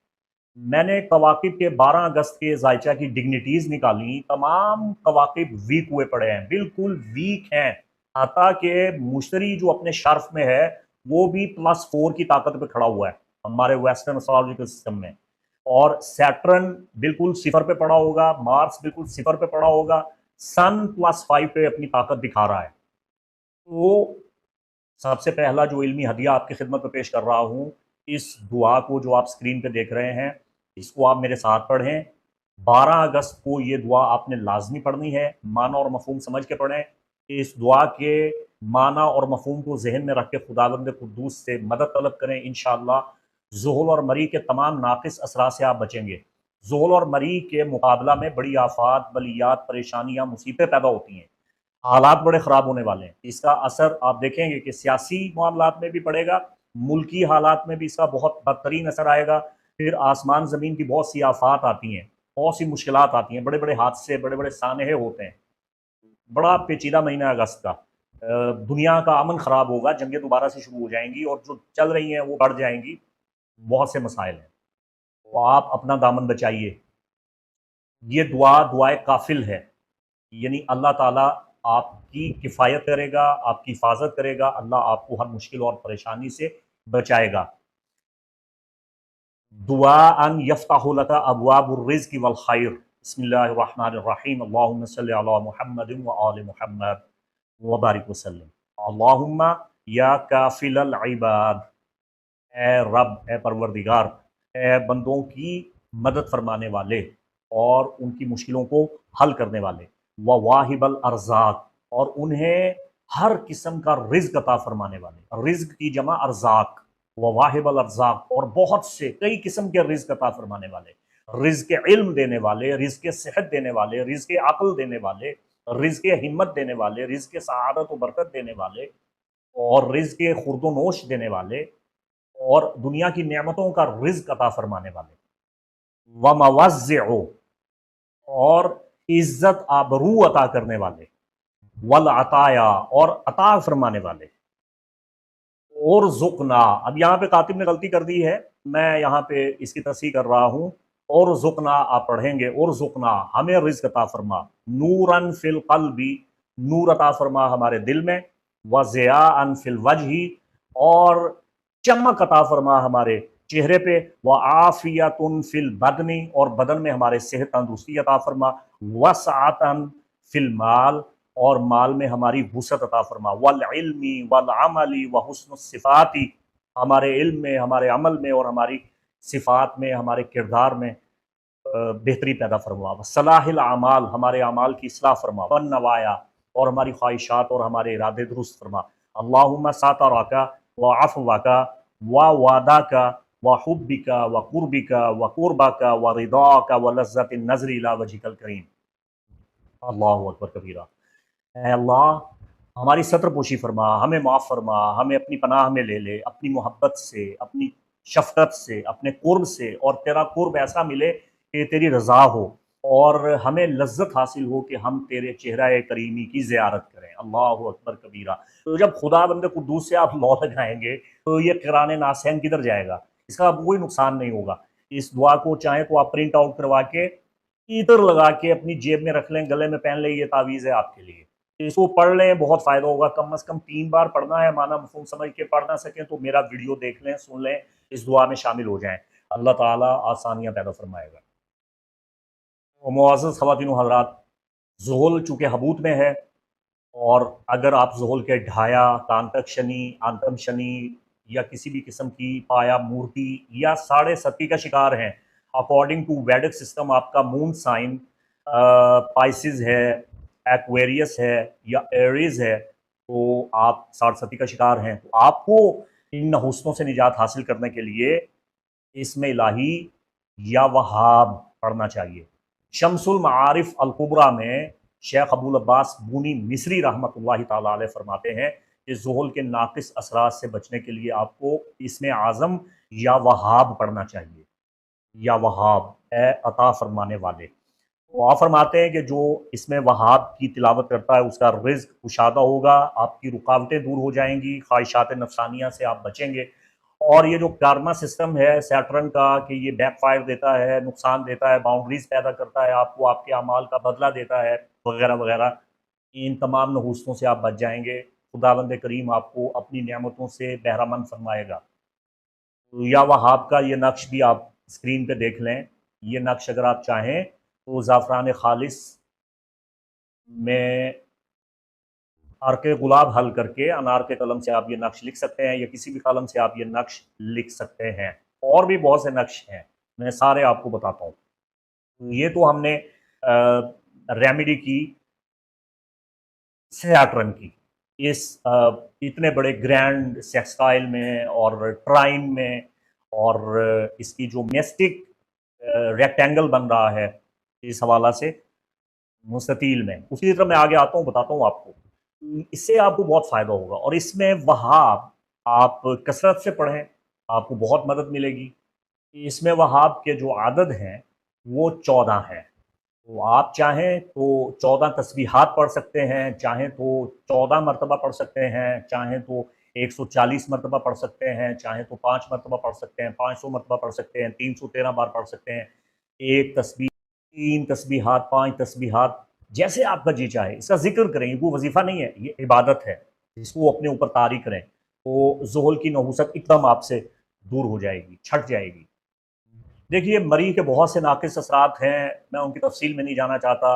मैंने कवाकिब के 12 अगस्त के जायचा की डिग्निटीज निकाली। तमाम कवाकिब वीक हुए पड़े हैं, बिल्कुल वीक हैं। हता कि मुश्तरी जो अपने शर्फ में है वो भी +4 की ताकत पे खड़ा हुआ है हमारे वेस्टर्न एस्ट्रोलॉजिकल सिस्टम में। और सैटर्न बिल्कुल सिफर पे पड़ा होगा, मार्स बिल्कुल सिफर पे पड़ा होगा, सन +5 पे अपनी ताकत दिखा रहा है। तो सबसे पहला जो इल्मी हदिया आपकी खिदमत में पेश कर रहा हूँ, इस दुआ को जो आप स्क्रीन पे देख रहे हैं, इसको आप मेरे साथ पढ़ें। 12 अगस्त को ये दुआ आपने लाजमी पढ़नी है। माना और मफहूम समझ के पढ़ें। इस दुआ के माना और मफहूम को जहन में रख के खुदावंद कुद्दूस से मदद तलब करें। इंशाअल्लाह ज़ुहुल और मरी के तमाम नाकिस असरा से आप बचेंगे। ज़ुहुल और मरी के मुकाबला में बड़ी आफात, बलियात, परेशानियाँ, मुसीबतें पैदा होती हैं। हालात बड़े ख़राब होने वाले हैं। इसका असर आप देखेंगे कि सियासी मामलात में भी पड़ेगा, मुल्की हालात में भी इसका बहुत बदतरीन असर आएगा। फिर आसमान ज़मीन की बहुत सी आफात आती हैं, बहुत सी मुश्किलात आती हैं, बड़े बड़े हादसे, बड़े बड़े सानहे होते हैं। बड़ा पेचीदा महीना है अगस्त का। दुनिया का अमन ख़राब होगा, जंगें दोबारा से शुरू हो जाएंगी और जो चल रही हैं वो बढ़ जाएंगी। बहुत से मसाइल हैं, तो आप अपना दामन बचाइए। ये दुआ दुआए काफिल है, यानी अल्लाह ताला आपकी किफ़ायत करेगा, आपकी हिफाजत करेगा, अल्लाह आपको हर मुश्किल और परेशानी से बचाएगा। दुआ अन यफ्ताहु लका अबवाबुर रिज़्क़ि वल खैर। बिस्मिल्लाहिर रहमानिर रहीम। अल्लाहुम्मा सल्लि अला मुहम्मदिन व आलि मुहम्मद व बारिक वसल्लम। अल्लाहुम्मा या काफिलल इबाद। ए रब, ए परवरदिगार, ए बंदों की मदद फरमाने वाले और उनकी मुश्किलों को हल करने वाले, व वाहिबल अरज़ाक, और उन्हें हर किस्म का रिज़्क़ अता फरमाने वाले। रिज़्क़ की जमा अरज़ाक, व वाहिबल अरज़ाक, और बहुत से कई किस्म के रिज़्क़ अता फरमाने वाले, रिज़्क़ इल्म देने वाले, रिज़्क़ सेहत देने वाले, रिज़्क़ अक़ल देने वाले, रिज़्क़ हिम्मत देने वाले, रिज़्क़ सआदत व बरकत देने वाले, और रिज़्क़ खुर्दोनोश देने वाले, और दुनिया की नेमतों का रिज़्क़ अता फरमाने वाले, व मवज़्ज़िउ, और इज़्ज़त आबरू अता करने वाले, वल अताया, और अता फरमाने वाले, और ज़ुक़ना। अब यहाँ पे कातिब ने गलती कर दी है, मैं यहाँ पे इसकी तस्हीह कर रहा हूँ। और ज़ुक़ना आप पढ़ेंगे, और ज़ुक़ना, हमें रिज़्क़ अता फरमा, नूरन फ़िल क़ल्बि, नूर अता फरमा हमारे दिल में, व ज़ियाअन फ़िल वजहि, और चमक अता फरमा हमारे चेहरे पे, व आफ़ियतुन फ़िल बदनी, और बदन में हमारे सेहत तंदुरुस्ती अता फरमा, वसअतन फ़िल माल, और माल में हमारी वुसअत अता फरमा, वल इल्मी वल अमली व हुस्नुस सिफ़ाती, हमारे इल्म में, हमारे अमल में, और हमारी सिफ़ात में, हमारे किरदार में बेहतरी पैदा फरमा, व सलाहिल अमाल, हमारे अमाल की इस्लाह फरमा, वन नवाया, और हमारी ख्वाहिशात और हमारे इरादे दुरुस्त फरमा। अल्लाहुम्मा सातराका व अफ़वाका व वादाका व हुब्बिका व कुर्बिका व कुर्बाका व रिदाका व लज़्ज़तिन नज़रि इला वजहिकल करीम। अल्लाहु अकबर कबीरा। ऐ अल्लाह, हमारी सत्र पोशी फरमा, हमें माफ़ फरमा, हमें अपनी पनाह में ले ले, अपनी मोहब्बत से, अपनी शफ़क़त से, अपने कुर्ब से, और तेरा कुर्ब ऐसा मिले कि तेरी रज़ा हो, और हमें लज़्ज़त हासिल हो कि हम तेरे चेहरा करीमी की ज़ियारत करें। अल्लाहु अकबर कबीरा। तो जब खुदाबंद कुद्दूस से आप लौ लगाएंगे तो ये क़िरान नासैन किधर जाएगा? इसका कोई नुकसान नहीं होगा। इस दुआ को चाहें तो आप प्रिंट आउट करवा के इधर लगा के अपनी जेब में रख लें, गले में पहन लें, ये तावीज़ है आपके लिए। इसको पढ़ लें, बहुत फ़ायदा होगा। कम से कम 3 बार पढ़ना है, माना मफ़हूम समझ के पढ़ ना सकें तो मेरा वीडियो देख लें, सुन लें, इस दुआ में शामिल हो जाएँ। अल्लाह ताला आसानियाँ पैदा फ़रमाएगा। और मुअज़्ज़ज़ ख़वातीन व हज़रात, ज़ुहुल चूँकि हबूत में है, और अगर आप ज़ुहुल के ढाया, तांतक शनि, आंतम शनि, या किसी भी किस्म की पाया मूर्ति या साढ़े सती का शिकार हैं, अकॉर्डिंग टू वैदिक सिस्टम आपका मून साइन पाइसिस है, एक्वेरियस है, या एरीज़ है, तो आप साढ़े सती का शिकार हैं। तो आपको इन हुस्नों से निजात हासिल करने के लिए इसमें इलाही या वहाब पढ़ना चाहिए। शम्सुल मारिफ अल कुबरा में शेख अबुल अब्बास बूनी मिस्री रहमतुल्लाहि ताला अलैह फरमाते हैं कि ज़ुहुल के नाक़िस असरात से बचने के लिए आपको इसमें आज़म या वहाब पढ़ना चाहिए। या वहाब ए अता फरमाने वाले। तो आप फरमाते हैं कि जो इसमें वहाब की तिलावत करता है उसका रिज़्क कुशादा होगा, आपकी रुकावटें दूर हो जाएँगी, ख्वाहिशात नफ्सानिया से आप बचेंगे। और ये जो कार्मा सिस्टम है सैटर्न का कि ये बैकफायर देता है, नुकसान देता है, बाउंड्रीज़ पैदा करता है, आपको आपके अमाल का बदला देता है, वगैरह-वगैरह, इन तमाम नहूस्तों से आप बच जाएँगे। खुदावंद करीम आपको अपनी नेमतों से बहरामंद फरमाएगा। तो या वहाब का ये नक्श भी आप स्क्रीन पे देख लें। ये नक्श अगर आप चाहें तो ज़ाफ़रान ख़ालिस में अर्क गुलाब हल करके अनार के कलम से आप ये नक्श लिख सकते हैं, या किसी भी कलम से आप ये नक्श लिख सकते हैं। और भी बहुत से नक्श हैं, मैं सारे आपको बताता हूँ। ये तो हमने रेमेडी की सैटर्न की। इस इतने बड़े ग्रैंड सेक्सटाइल में और ट्राइन में, और इसकी जो मेस्टिक रेक्टेंगल बन रहा है इस हवाला से मुस्ततील में, उसी तरह मैं आगे आता हूँ, बताता हूँ आपको। इससे आपको बहुत फ़ायदा होगा, और इसमें वहाब आप कसरत से पढ़ें, आपको बहुत मदद मिलेगी। इसमें वहाब के जो आदद हैं वो 14 हैं। तो आप चाहें तो 14 तस्बीहात पढ़ सकते हैं, चाहें तो 14 मरतबा पढ़ सकते हैं, चाहें तो 140 मरतबा पढ़ सकते हैं, चाहें तो 5 मरतबा पढ़ सकते हैं, 500 मरतबा पढ़ सकते हैं, 313 बार पढ़ सकते हैं। 1 तस्बीह, 3 तस्बीहात, 5 तस्बीहात, जैसे आपका जी चाहे। इसका ज़िक्र करें, वो वज़ीफ़ा नहीं है, ये इबादत है। इसको अपने ऊपर तारी करें, तो ज़ुहल की नहूसत एकदम आपसे दूर हो जाएगी, छँट जाएगी। देखिए, मरी के बहुत से नाक़िस असरात हैं, मैं उनकी तफ़सील में नहीं जाना चाहता।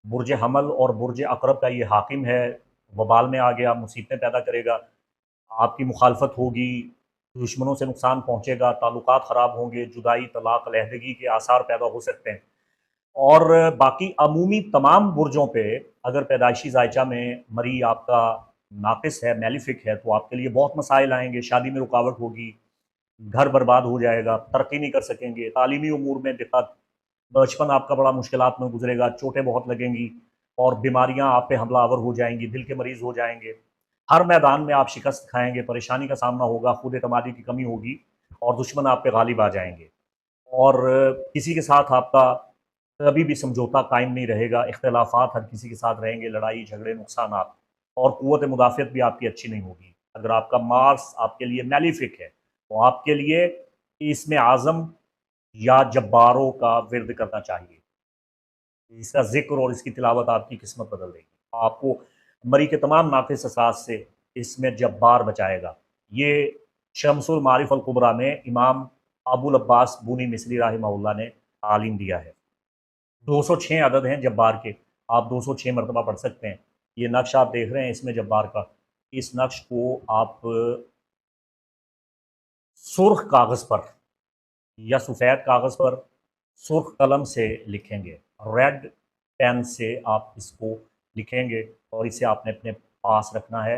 बुर्ज हमल और बुर्ज अक़रब का ये हाकिम है, वबाल में आ गया, मुसीबतें पैदा करेगा, आपकी मुखालफत होगी, दुश्मनों से नुकसान पहुँचेगा, ताल्लुकात ख़राब होंगे, जुदाई, तलाक़, अलहदगी के आसार पैदा हो सकते हैं। और बाकी अमूमी तमाम बुर्जों पे अगर पैदाइशी ज़ायचा में मरी आपका नाक़िस है, मैलिफ़िक है, तो आपके लिए बहुत मसाइल आएँगे, शादी में रुकावट होगी, घर बर्बाद हो जाएगा, तरक्की नहीं कर सकेंगे, तालीमी उमूर में दिक्कत, बचपन आपका बड़ा मुश्किलात में गुज़रेगा, चोटें बहुत लगेंगी, और बीमारियाँ आप पे हमलावर हो जाएँगी, दिल के मरीज़ हो जाएँगे। हर मैदान में आप शिकस्त खाएँगे, परेशानी का सामना होगा, खुद एतमादी की कमी होगी, और दुश्मन आप पे गालिब आ जाएँगे। और किसी के साथ आपका कभी भी समझौता कायम नहीं रहेगा, इख्तिलाफ़ात हर किसी के साथ रहेंगे, लड़ाई, झगड़े, नुकसानात, और क़ुव्वत मुदाफ़ियत भी आपकी अच्छी नहीं होगी। अगर आपका मार्स आपके लिए मैलिफ़िक है, तो आपके लिए इसमें आज़म या जब्बारों का विर्द करना चाहिए। इसका ज़िक्र और इसकी तिलावत आपकी किस्मत बदल देगी। आपको मरी के तमाम नाक़िस असरात से इसमें जब्बार बचाएगा। ये शम्सुल मारिफ़ अल कुबरा में इमाम अबुल अब्बास बुनी मिस्री राहिमहुल्लाह ने तालीम दिया है। 206 अदद हैं जब्बार के, आप 206 मरतबा पढ़ सकते हैं। ये नक्श आप देख रहे हैं इसमें जब्बार का, इस नक्श को आप सुर्ख़ कागज़ पर या सफ़ेद कागज़ पर सुर्ख़ कलम से लिखेंगे, रेड पेन से आप इसको लिखेंगे, और इसे आपने अपने पास रखना है,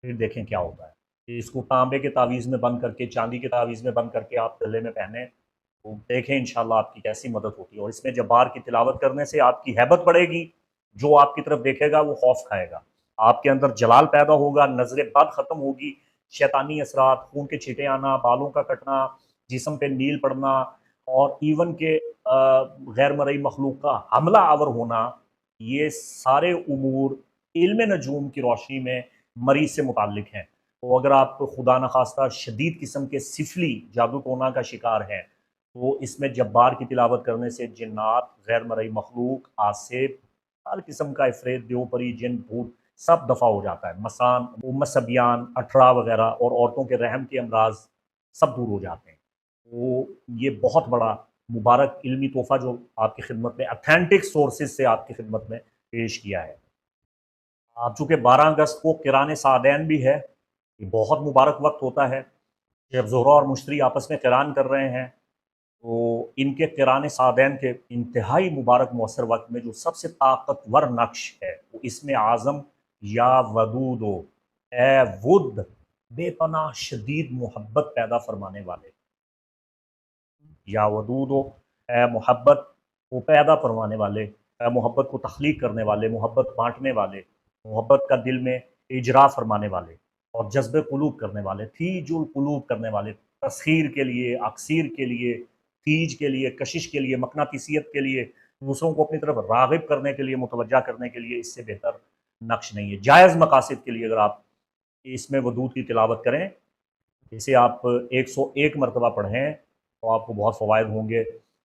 फिर देखें क्या होता है। इसको तांबे के तावीज़ में बंद करके, चांदी के तावीज़ में बंद करके आप गले में पहने, तो देखें इंशाअल्लाह आपकी कैसी मदद होती है। और इसमें जब्बार की तिलावत करने से आपकी हैबत बढ़ेगी, जो आपकी तरफ देखेगा वो खौफ खाएगा, आपके अंदर जलाल पैदा होगा, नज़र बद ख़त्म होगी, शैतानी असरात, खून के छींटे आना, बालों का कटना, जिस्म पे नील पड़ना, और इवन के गैर मरई मखलूक का हमला आवर होना, ये सारे उमूर इल्म नजूम की रोशनी में मरीज़ से मुताल्लिक हैं। तो अगर आप खुदा न खास्ता शदीद किस्म के सिफली जादू टोना का शिकार हैं, तो इसमें जब्बार की तिलावत करने से जिन्नात, गैर मरई मखलूक, आसिफ, हर किस्म का इफ़रेत, देवपरी, जिन, भूत सब दफ़ा हो जाता है। मसान, मसबियान, अठरा वगैरह, और औरतों के रहम के अमराज सब दूर हो जाते हैं। तो ये बहुत बड़ा मुबारक इल्मी तोहफ़ा जो आपकी खिदमत में ऑथेंटिक सोर्सेज़ से आपकी खिदमत में पेश किया है। अब चूँकि 12 अगस्त को क़िरान सादैन भी है, ये बहुत मुबारक वक़्त होता है, जब ज़ोहरा और मुश्तरी आपस में क़िरान कर रहे हैं, तो इनके क़िरान सादैन के इंतहाई मुबारक मौसर वक़्त में जो सबसे ताकतवर नक्श है, वो इसमें आज़म या वदूदो, ए वुद, बेपनाह शदीद मोहब्बत पैदा फ़रमाने वाले, या वदूदो, ए मोहब्बत को पैदा फरमाने वाले, मोहब्बत को तख्लीक करने वाले, मोहब्बत बाँटने वाले, मोहब्बत का दिल में इजरा फरमाने वाले, और जज़्ब क़ुलूब करने वाले, थीजुल क़ुलूब करने वाले, तस्ख़ीर के लिए, अक्सीर के लिए, तीज के लिए, कशिश के लिए, मकनातीसियत के लिए, दूसरों को अपनी तरफ राग़िब करने के लिए, मुतवज्जा करने के लिए इससे बेहतर नक्श नहीं है। जायज़ मकासद के लिए अगर आप इसमें वदूद की तिलावत करें, इसे आप 101 मरतबा पढ़ें तो आपको बहुत फ़वायद होंगे।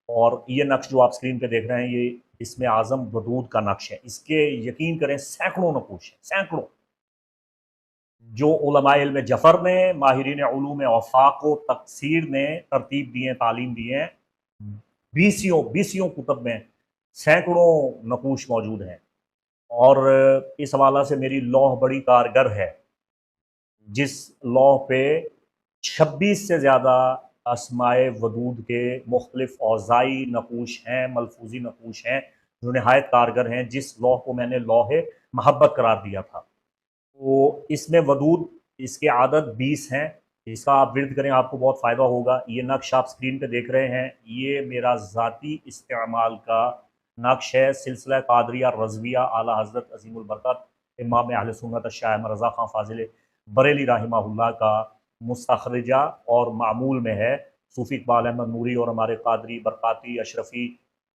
और ये नक्श जो आप स्क्रीन पे देख रहे हैं, ये इसमें आज़म वदूद का नक्श है। इसके यकीन करें सैकड़ों नकूश हैं, सैकड़ों, जो उलमाए इल्म जफ़र ने, माहिरीन उलूम औफ़ाक़ व तफ़सीर ने तरतीब दी है, तालीम दी है। बीसियों बीसियों कुतब में सैकड़ों नकूश मौजूद हैं। और इस हवाला से मेरी लौह बड़ी कारगर है, जिस लौह पे 26 से ज़्यादा अस्माए वदूद के मुख्तलिफ औज़ाई नकूश हैं, मलफूजी नकूश हैं, जो नहायत कारगर हैं, जिस लौह को मैंने लौहे महब्बत करार दिया था। तो इसमें वदूद, इसके आदत 20 हैं। इसका आप विर्द करें, आपको बहुत फ़ायदा होगा। ये नक्श आप स्क्रीन पे देख रहे हैं, ये मेरा ज़ाती इस्तेमाल का नक्श है। सिलसिला क़ादरिया रज़विया आला हज़रत अज़ीमुल बरकत इमाम अहले सुन्नत शाह अहमद रज़ा ख़ान फ़ाज़िल बरेली रहमहुल्लाह का मुस्तखरजा और मामूल में है। सूफ़ी इक़बाल अहमद नूरी और हमारे क़ादरी, बरक़ाती, अशरफ़ी,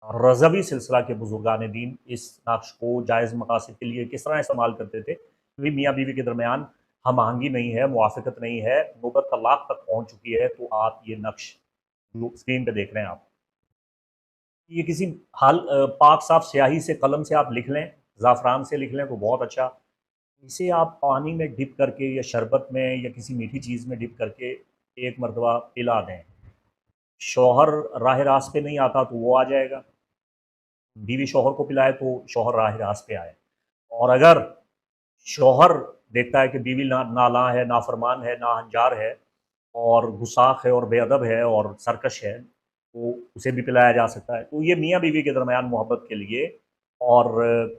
रज़वी सिलसिला के बुज़ुर्गान दीन इस नक्श को जायज़ मकासद के लिए किस तरह इस्तेमाल करते थे। कभी मियाँ बीवी के दरमियान हम आहंगी नहीं है, मुआफ़क़त नहीं है, नौबत तलाक़ तक पहुँच चुकी है, तो आप ये नक्श जो स्क्रीन पे देख रहे हैं आप, ये किसी पाक साफ़ स्याही से, कलम से आप लिख लें, ज़ाफ़रान से लिख लें तो बहुत अच्छा। इसे आप पानी में डिप करके या शरबत में या किसी मीठी चीज़ में डिप करके एक मरतबा पिला दें। शौहर राह रास्त पे नहीं आता तो वो आ जाएगा, बीवी शौहर को पिलाए तो शौहर राह रास्त पे आए। और अगर शौहर देखता है कि बीवी नालां है, नाफरमान है, नाहंजार है और गुस्साख है और बेअदब है और सरकश है, तो उसे भी पिलाया जा सकता है। तो ये मियाँ बीवी के दरमियान मोहब्बत के लिए और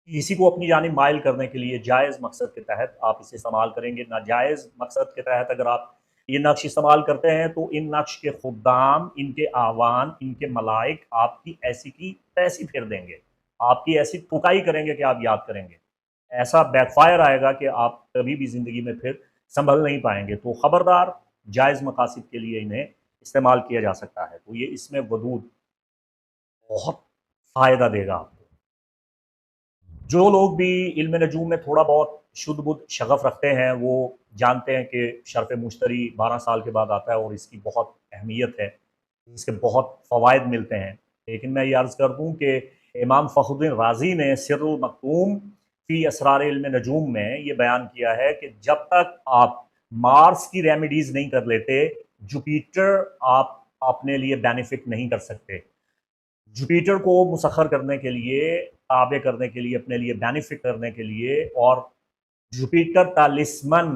किसी को अपनी जानिब माइल करने के लिए जायज़ मकसद के तहत आप इसे इस्तेमाल करेंगे। नाजायज़ मकसद के तहत अगर आप ये नक्श इस्तेमाल करते हैं तो इन नक्श के खुद्दाम, इनके आवान, इनके मलाइक आपकी ऐसी की तैसी फेर देंगे। आपकी ऐसी पुकाई करेंगे कि आप याद करेंगे। ऐसा बैकफ़ायर आएगा कि आप कभी भी ज़िंदगी में फिर सँभल नहीं पाएँगे। तो ख़बरदार, जायज़ मकासद के लिए इन्हें इस्तेमाल किया जा सकता है। तो ये इसमें वदूद बहुत फ़ायदा देगा आपको। जो लोग भी इल्म नजूम में थोड़ा बहुत शुद्ध-बुद्ध शगफ़ रखते हैं, वो जानते हैं कि शर्फ़ मुश्तरी 12 साल के बाद आता है और इसकी बहुत अहमियत है, इसके बहुत फ़वाइद मिलते हैं। लेकिन मैं ये अर्ज़ कर दूँ कि इमाम फ़खरुद्दीन राज़ी ने सिर्रुल मकतूम फ़ी असरार इल्म नजूम में ये बयान किया है कि जब तक आप मार्स की रेमेडीज़ नहीं कर लेते, जुपिटर आप अपने लिए बेनिफ़िट नहीं कर सकते। जुपिटर को मुसख्खर करने के लिए, ताबे करने के लिए, अपने लिए बेनिफिट करने के लिए और जुपिटर तालिस्मन,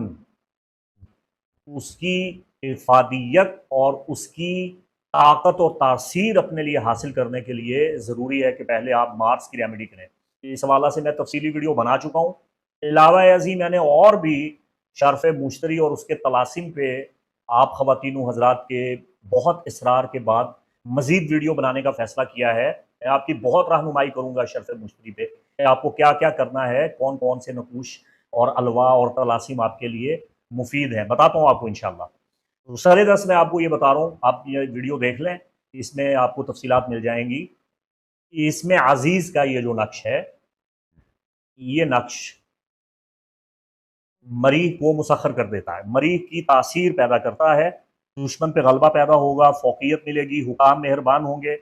उसकी इफ़ादियत और उसकी ताकत और तासीर अपने लिए हासिल करने के लिए ज़रूरी है कि पहले आप मार्स की रेमेडी करें। इस हवाला से मैं तफ़सीली वीडियो बना चुका हूँ। अलावा अज़ी मैंने और भी शर्फ़ मुश्तरी और उसके तलासिम पे आप ख़वातीन व हज़रात के बहुत इसरार के बाद मज़ीद वीडियो बनाने का फ़ैसला किया है। मैं आपकी बहुत रहनुमाई करूँगा शर्फ़ मुश्तरी पे कि आपको क्या-क्या करना है, कौन-कौन से नकूश और अलवा और तलासिम आपके लिए मुफ़ीद हैं। बताता हूँ आपको इंशाअल्लाह। तो सरे-दस मैं आपको ये बता रहा हूँ, आप ये वीडियो देख लें, इसमें आपको तफ़सीलात मिल जाएँगी। इसमें अज़ीज़ का ये जो नक्श है, ये नक्श मरीज़ को मुसख्खर कर देता है, मरीज़ की तासीर पैदा करता है, दुश्मन पे गलबा पैदा होगा, फ़ौक़ियत मिलेगी, हुकाम मेहरबान होंगे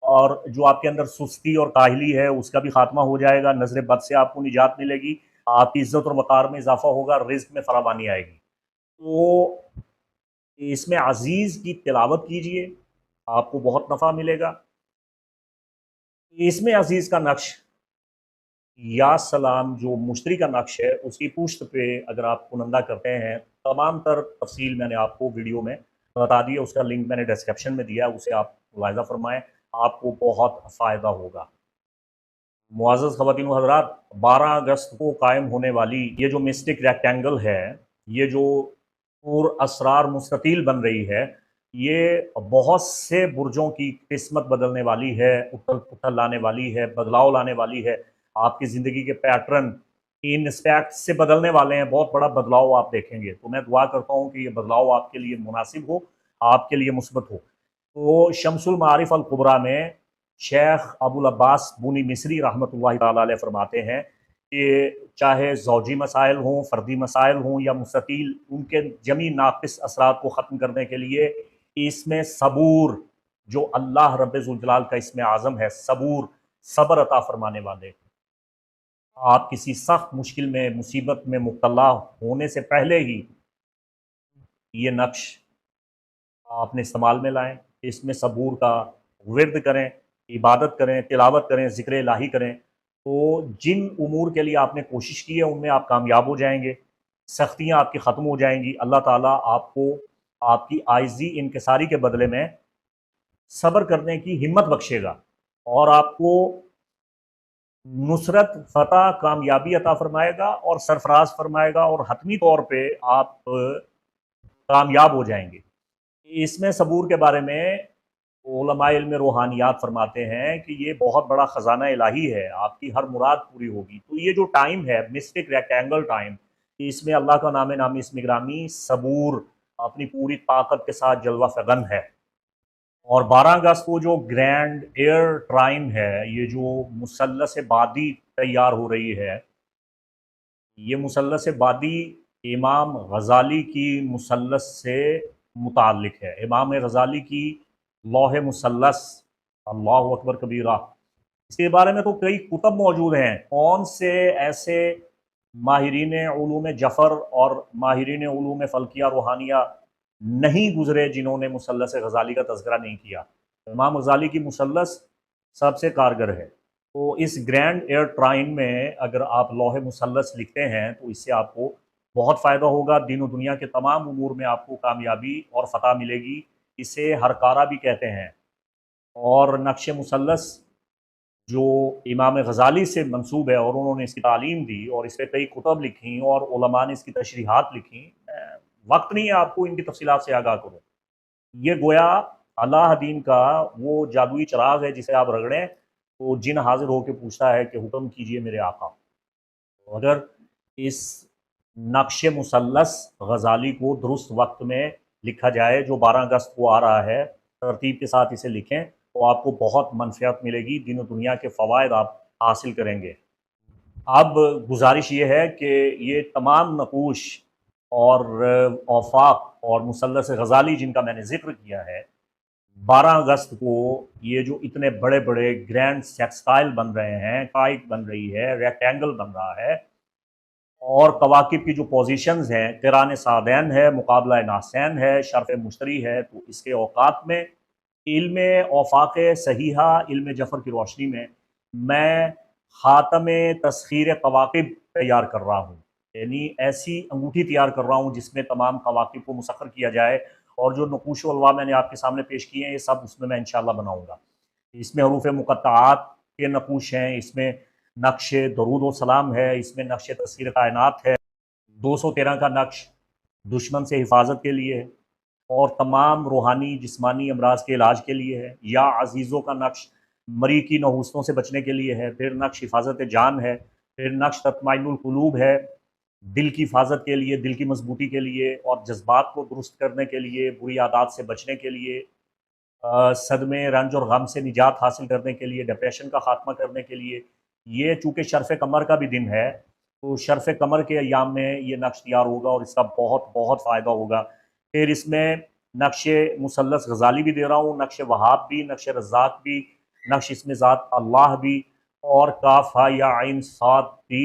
और जो आपके अंदर सुस्ती और काहली है, उसका भी ख़ात्मा हो जाएगा, नज़र बद से आपको निजात मिलेगी, आपकी इज़्ज़त और वक़ार में इज़ाफ़ा होगा, रिज़्क़ में फ़रावानी आएगी। तो इसमें अज़ीज़ की तिलावत कीजिए, आपको बहुत नफ़ा मिलेगा। इसमें अज़ीज़ का नक्श या सलाम जो मुश्तरी का नक्श है, उसकी पुश्त पे अगर आप कुनंदा करते हैं, तमाम तर तफ़सील मैंने आपको वीडियो में बता दी है, उसका लिंक मैंने डिस्क्रिप्शन में दिया है, उसे आप मुलाहिज़ा फ़रमाएँ, आपको बहुत फ़ायदा होगा। मुअज़्ज़ज़ ख़वातीन व हज़रात, 12 अगस्त को कायम होने वाली ये जो मिस्टिक रेक्टेंगल है, ये जो पुरअसरार मुस्ततील बन रही है, ये बहुत से बुर्जों की किस्मत बदलने वाली है, उथल-पुथल लाने वाली है, बदलाव लाने वाली है। आपकी ज़िंदगी के पैटर्न इन एस्पेक्ट से बदलने वाले हैं, बहुत बड़ा बदलाव आप देखेंगे। तो मैं दुआ करता हूँ कि ये बदलाव आपके लिए मुनासिब हो, आपके लिए मुस्बत हो। तो शम्सुल मारिफ अल कुबरा में शेख अबुल अब्बास बुनी मिस्री रहमतुल्लाहि ताला अलैह फरमाते हैं कि चाहे ज़ौजी मसाइल हों, फ़र्दी मसाइल हों या मुस्ततील, उनके जमी नाक़िस असरात को ख़त्म करने के लिए इसमें सबूर, जो अल्लाह रब्बे ज़ुल जलाल का इसमें आज़म है, सबूर, सब्र अता फ़रमाने वाले। आप किसी सख्त मुश्किल में, मुसीबत में मुब्तला होने से पहले ही ये नक्श अपने इस्तेमाल में लाएँ। इसमें सबूर का विर्द करें, इबादत करें, तिलावत करें, ज़िक्र इलाही करें, तो जिन उमूर के लिए आपने कोशिश की है उनमें आप कामयाब हो जाएँगे, सख्तियाँ आपकी ख़त्म हो जाएँगी। अल्लाह ताला आपको आपकी आइज़ी इंकिसारी के बदले में सब्र करने की हिम्मत बख्शेगा और आपको नुसरत, फ़तह, कामयाबी अता फ़रमाएगा और सरफ़राज़ फ़रमाएगा और हतमी तौर पे आप कामयाब हो जाएँगे। इसमें सबूर के बारे में उलमाए इल्म रूहानियात फरमाते हैं कि ये बहुत बड़ा ख़ज़ाना इलाही है, आपकी हर मुराद पूरी होगी। तो ये जो टाइम है, मिस्टिक रेक्टेंगल टाइम, इसमें अल्लाह का नाम नामी इस्म गिरामी सबूर अपनी पूरी ताकत के साथ जलवा फ़गन है। और 12 अगस्त को जो ग्रैंड एयर ट्राइन है, ये जो मुसल्लस बादी तैयार हो रही है, ये मुसल्लस बादी इमाम गज़ाली की मुसल्लस से मुताल्लिक़ है। इमाम गज़ाली की लौह मुसल्लस, अल्लाहु अकबर कबीरा, इसके बारे में तो कई कुतब मौजूद हैं। कौन से ऐसे माहिरीन उलूम जफ़र और माहिरीन उलूम फ़ल्किया रूहानिया नहीं गुज़रे जिन्होंने मुसल्लस गज़ाली का तज़किरा नहीं किया। इमाम गज़ाली की मुसल्लस सबसे कारगर है। तो इस ग्रैंड एयर ट्राइन में अगर आप लौह मुसल्लस लिखते हैं तो इससे आपको बहुत फ़ायदा होगा। दीन और दुनिया के तमाम उमूर में आपको कामयाबी और फ़तह मिलेगी। इसे हरकारा भी कहते हैं। और नक्श मुसल्लस जो इमाम गज़ाली से मंसूब है और उन्होंने इसकी तालीम दी और इस पे कई कुतब लिखी और उलमा ने इसकी तशरीहात लिखी। वक्त नहीं है आपको इनकी तफ़सीलात से आगाह करूँ। ये गोया अलाउद्दीन का वो जादुई चिराग है जिसे आप रगड़ें तो जिन हाज़िर होके पूछता है कि हुक्म कीजिए मेरे आका। तो अगर इस नक्श मुसल्लस गज़ाली को दुरुस्त वक्त में लिखा जाए जो 12 अगस्त को आ रहा है, तरतीब के साथ इसे लिखें तो आपको बहुत मनफ़ियत मिलेगी, दीन और दुनिया के फ़वाइद आप हासिल करेंगे। अब गुज़ारिश ये है कि ये तमाम नक़ूश और औफ़ाक़ और मुसल्लस गज़ाली जिनका मैंने ज़िक्र किया है, 12 अगस्त को ये जो इतने बड़े-बड़े ग्रैंड सेक्सटाइल बन रहे हैं, काइट बन रही है, रेक्टेंगल बन रहा है और कवाकिब की जो पोज़ीशंस हैं, क़िरान सादैन है, मुक़ाबला नासैन है, शर्फ़ मुश्तरी है, तो इसके औक़ात में इल्म औफ़ाक़ सहीहा, इल्म जफ़र की रोशनी में मैं ख़ातम तस्ख़ीर कवाकिब तैयार कर रहा हूँ। यानी ऐसी अंगूठी तैयार कर रहा हूँ जिसमें तमाम कवाकिब को मुसख़्ख़र किया जाए और जो नक़ूश व अलवाह मैंने आपके सामने पेश किए हैं, ये सब उसमें मैं इंशाअल्लाह बनाऊँगा। इसमें हरूफ़ मुक़त्तआत के नक़ूश हैं, इसमें नक्श दरूद व सलाम है, इसमें नक्श तस्ख़ीर कायनात है, 213 का नक्श दुश्मन से हिफ़ाज़त के लिए है और तमाम रूहानी जिस्मानी अमराज़ के इलाज के लिए है। या अज़ीज़ों का नक्श मरी की नहूसतों से बचने के लिए है। फिर नक्श हिफ़ाज़त जान है। फिर नक्श तत्माइनुल क़ुलूब है, दिल की हिफ़ाज़त के लिए, दिल की मज़बूती के लिए और जज़्बात को दुरुस्त करने के लिए, बुरी आदत से बचने के लिए, सदमे, रंज और गम से निजात हासिल करने के लिए, डिप्रेशन का ख़ात्मा करने के लिए। ये चूँकि शर्फ़ कमर का भी दिन है, तो शर्फ़ कमर के अय्याम में ये नक्श तैयार होगा और इसका बहुत बहुत फ़ायदा होगा। फिर इसमें नक्श मुसल्लस गज़ाली भी दे रहा हूँ, नक्श वहाब भी, नक्श रज़्ज़ाक़ भी, नक्श इसमें ज़ात अल्लाह भी और काफ़ हा या आइन साद भी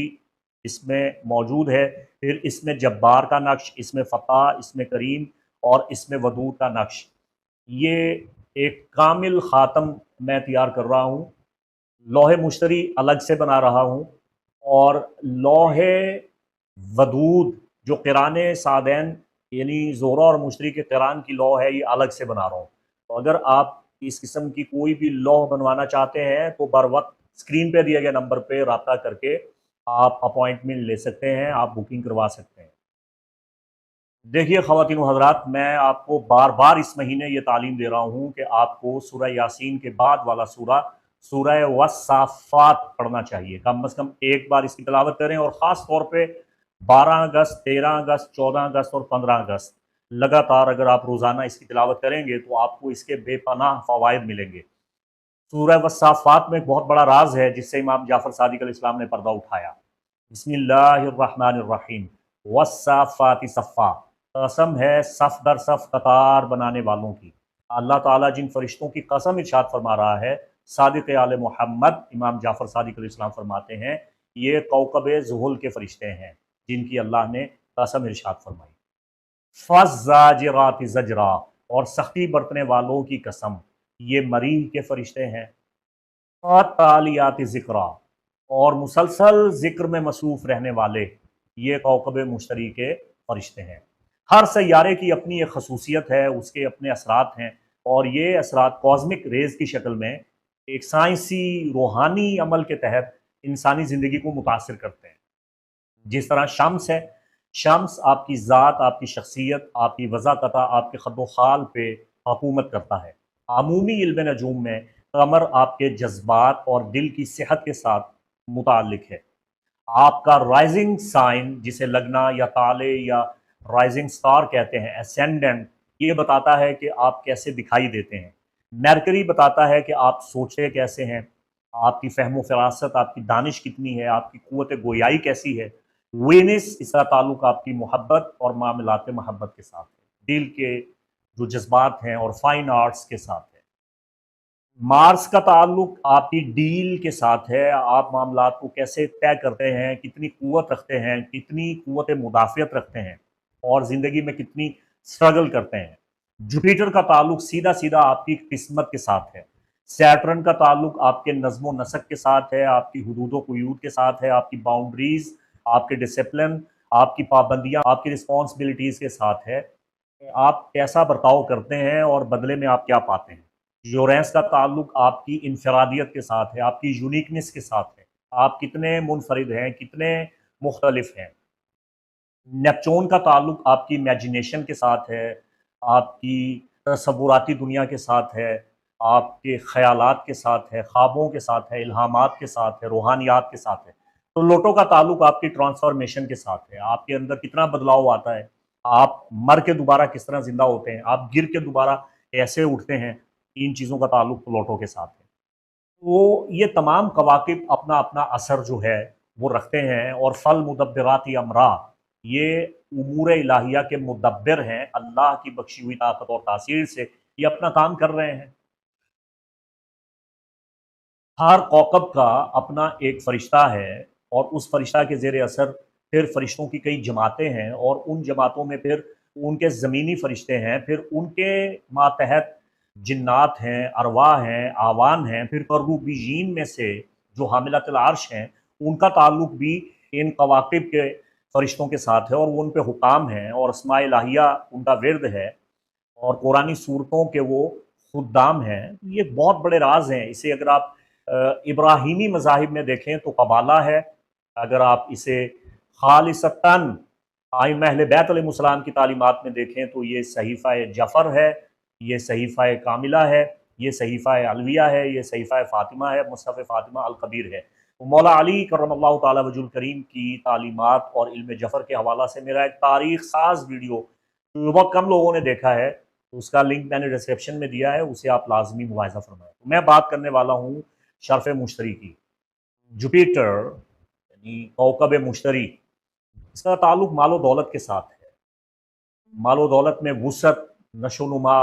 इसमें मौजूद है। फिर इसमें जब्बार का नक्श, इसमें फ़तह, इसमें करीम और इसमें वदूद का नक्श। ये एक कामिल ख़ातम मैं तैयार कर रहा हूँ। लौहे मुश्तरी अलग से बना रहा हूँ और लौहे वदूद जो क़िराने सादैन यानी ज़ोहरा और मुश्तरी के क़िरान की लौह है, ये अलग से बना रहा हूँ। तो अगर आप इस किस्म की कोई भी लौह बनवाना चाहते हैं तो बर वक़्त स्क्रीन पे दिए गए नंबर पे राब्ता करके आप अपॉइंटमेंट ले सकते हैं, आप बुकिंग करवा सकते हैं। देखिए ख़वातीन व हज़रात, मैं आपको बार-बार इस महीने ये तालीम दे रहा हूँ कि आपको सूरह यासीन के बाद वाला सूरा, सूरह वस्साफ़ात पढ़ना चाहिए। कम से कम एक बार इसकी तिलावत करें और ख़ास तौर पे 12 अगस्त, 13 अगस्त, 14 अगस्त और 15 अगस्त लगातार अगर आप रोज़ाना इसकी तिलावत करेंगे तो आपको इसके बेपनाह फ़वाइद मिलेंगे। सूरह वस्साफ़ात में एक बहुत बड़ा राज है जिससे इमाम जाफ़र सादिक अलैहिस्सलाम ने पर्दा उठाया। बिस्मिल्लाहिर्रहमानिर्रहीम, वस्साफ़ाति सफ़्फ़ा, कसम है सफ़ दर सफ़ कतार बनाने वालों की। अल्लाह ताला जिन फरिश्तों की कसम इरशाद फरमा रहा है, सादिक़ आले मोहम्मद इमाम जाफ़र सादिक अलैहिस्सलाम फरमाते हैं, ये कौकब ज़ुहुल के फरिश्ते हैं जिनकी अल्लाह ने कसम इरशाद फरमाई। फ़ज़्ज़ाजिराति ज़जरा, और सख्ती बरतने वालों की कसम, ये मरीह के फरिश्ते हैं। फ़ातालियाति ज़िक्रा, और मुसलसल ज़िक्र में मसरूफ़ रहने वाले, ये कौकब मुश्तरी के फरिश्ते हैं। हर सैयारे की अपनी एक खसूसियत है, उसके अपने असरात हैं, और ये असरात कॉस्मिक रेज़ की शक्ल में एक साइंसी रूहानी अमल के तहत इंसानी ज़िंदगी को मुतासिर करते हैं। जिस तरह शम्स है, शम्स आपकी ज़ात, आपकी शख्सियत, आपकी वज़ाक़ता, आपके ख़द-ओ-ख़ाल पे हुकूमत करता है। अमूमी इल्म नजूम में कमर आपके जज्बात और दिल की सेहत के साथ मुताल्लिक है। आपका राइजिंग साइन, जिसे लगना या ताले या राइजिंग स्टार कहते हैं, एसेंडेंट, ये बताता है कि आप कैसे दिखाई देते हैं। मरकरी बताता है कि आप सोचते कैसे हैं, आपकी फ़हम फ़रासत, आपकी दानिश कितनी है, आपकी क़ुव्वत गोयाई कैसी है। वेनिस, इसका ताल्लुक आपकी मोहब्बत और मामलात मोहब्बत के साथ है, दिल के जो जज्बात हैं और फाइन आर्ट्स के साथ है। मार्स का ताल्लुक आपकी डील के साथ है, आप मामलात को कैसे तय करते हैं, कितनी क़ुव्वत रखते हैं, कितनी क़ुव्वत मुदाफ़ियत रखते हैं और ज़िंदगी में कितनी स्ट्रगल करते हैं। जुपिटर का ताल्लुक सीधा-सीधा आपकी किस्मत के साथ है। सैटर्न का ताल्लुक आपके नज़्म व नसक के साथ है, आपकी हुदूद व क़ुयूद के साथ है, आपकी बाउंड्रीज़, आपके डिसिप्लिन, आपकी पाबंदियाँ, आपकी रिस्पॉन्सिबिलिटीज़ के साथ है। आप कैसा बर्ताव करते हैं और बदले में आप क्या पाते हैं। यूरेनस का ताल्लुक आपकी इनफरादियत के साथ है, आपकी यूनिकनेस के साथ है। आप कितने मुनफरिद हैं, कितने मुख्तलिफ हैं। नेपच्यून का ताल्लुक आपकी इमेजिनेशन के साथ है, आपकी तसव्वुराती दुनिया के साथ है, आपके ख़यालात के साथ है, ख्वाबों के साथ है, इल्हामात के साथ है, रूहानियात के साथ है। तो प्लूटो का ताल्लुक आपकी ट्रांसफॉर्मेशन के साथ है, आपके अंदर कितना बदलाव आता है, आप मर के दोबारा किस तरह ज़िंदा होते हैं, आप गिर के दोबारा कैसे उठते हैं, इन चीज़ों का ताल्लुक प्लूटो के साथ है। तो ये तमाम कवाकिब अपना-अपना असर जो है, वो रखते हैं, और फल मुदब्बिराति अमरा, ये उमूर इलाहिया के मुदब्बिर हैं, अल्लाह की बख्शी हुई ताकत और तासीर से ये अपना काम कर रहे हैं। हर कौकब का अपना एक फ़रिश्ता है, और उस फ़रिश्ता के ज़ेर असर फिर फ़रिश्तों की कई जमातें हैं, और उन जमातों में फिर उनके ज़मीनी फ़रिश्ते हैं, फिर उनके मातहत जिन्नात हैं, अरवाह हैं, आवान हैं, फिर करूबीयीन में से जो हामिलतुल अर्श हैं, उनका ताल्लुक भी इन कवाकिब के फ़रिश्तों के साथ है, और वो उन पे हुकाम हैं, और अस्माए इलाहिया उनका विर्द है, और कुरानी सूरतों के वो खुद्दाम हैं। ये बहुत बड़े राज हैं। इसे अगर आप इब्राहिमी मज़ाहिब में देखें तो कबाला है। अगर आप इसे खालिसतन आइम्मा अहले बैत अलैहिस्सलाम की तालीमात में देखें तो ये सहीफ़ा जफ़र है, ये सहीफ़ा कामिला है, ये सहीफ़ा अलविया है, ये सहीफ़ा फ़ातिमा है, मुसहफ़ फ़ातिमा अल कबीर है। तो मौला अली करमल्लाहु ताला वजहुल करीम की तालीमात और इल्म जफ़र के हवाला से मेरा एक तारीख़ साज़ वीडियो बहुत कम लोगों ने देखा है, तो उसका लिंक मैंने डिस्क्रिप्शन में दिया है, उसे आप लाज़मी मुलाहिज़ा फ़रमाएँ। तो मैं बात करने वाला हूँ शर्फ़ मुश्तरी की। जुपिटर यानी कौकब मुश्तरी, इसका ताल्लुक मालो दौलत के साथ है। मालो दौलत में वुसअत, नशो-नुमा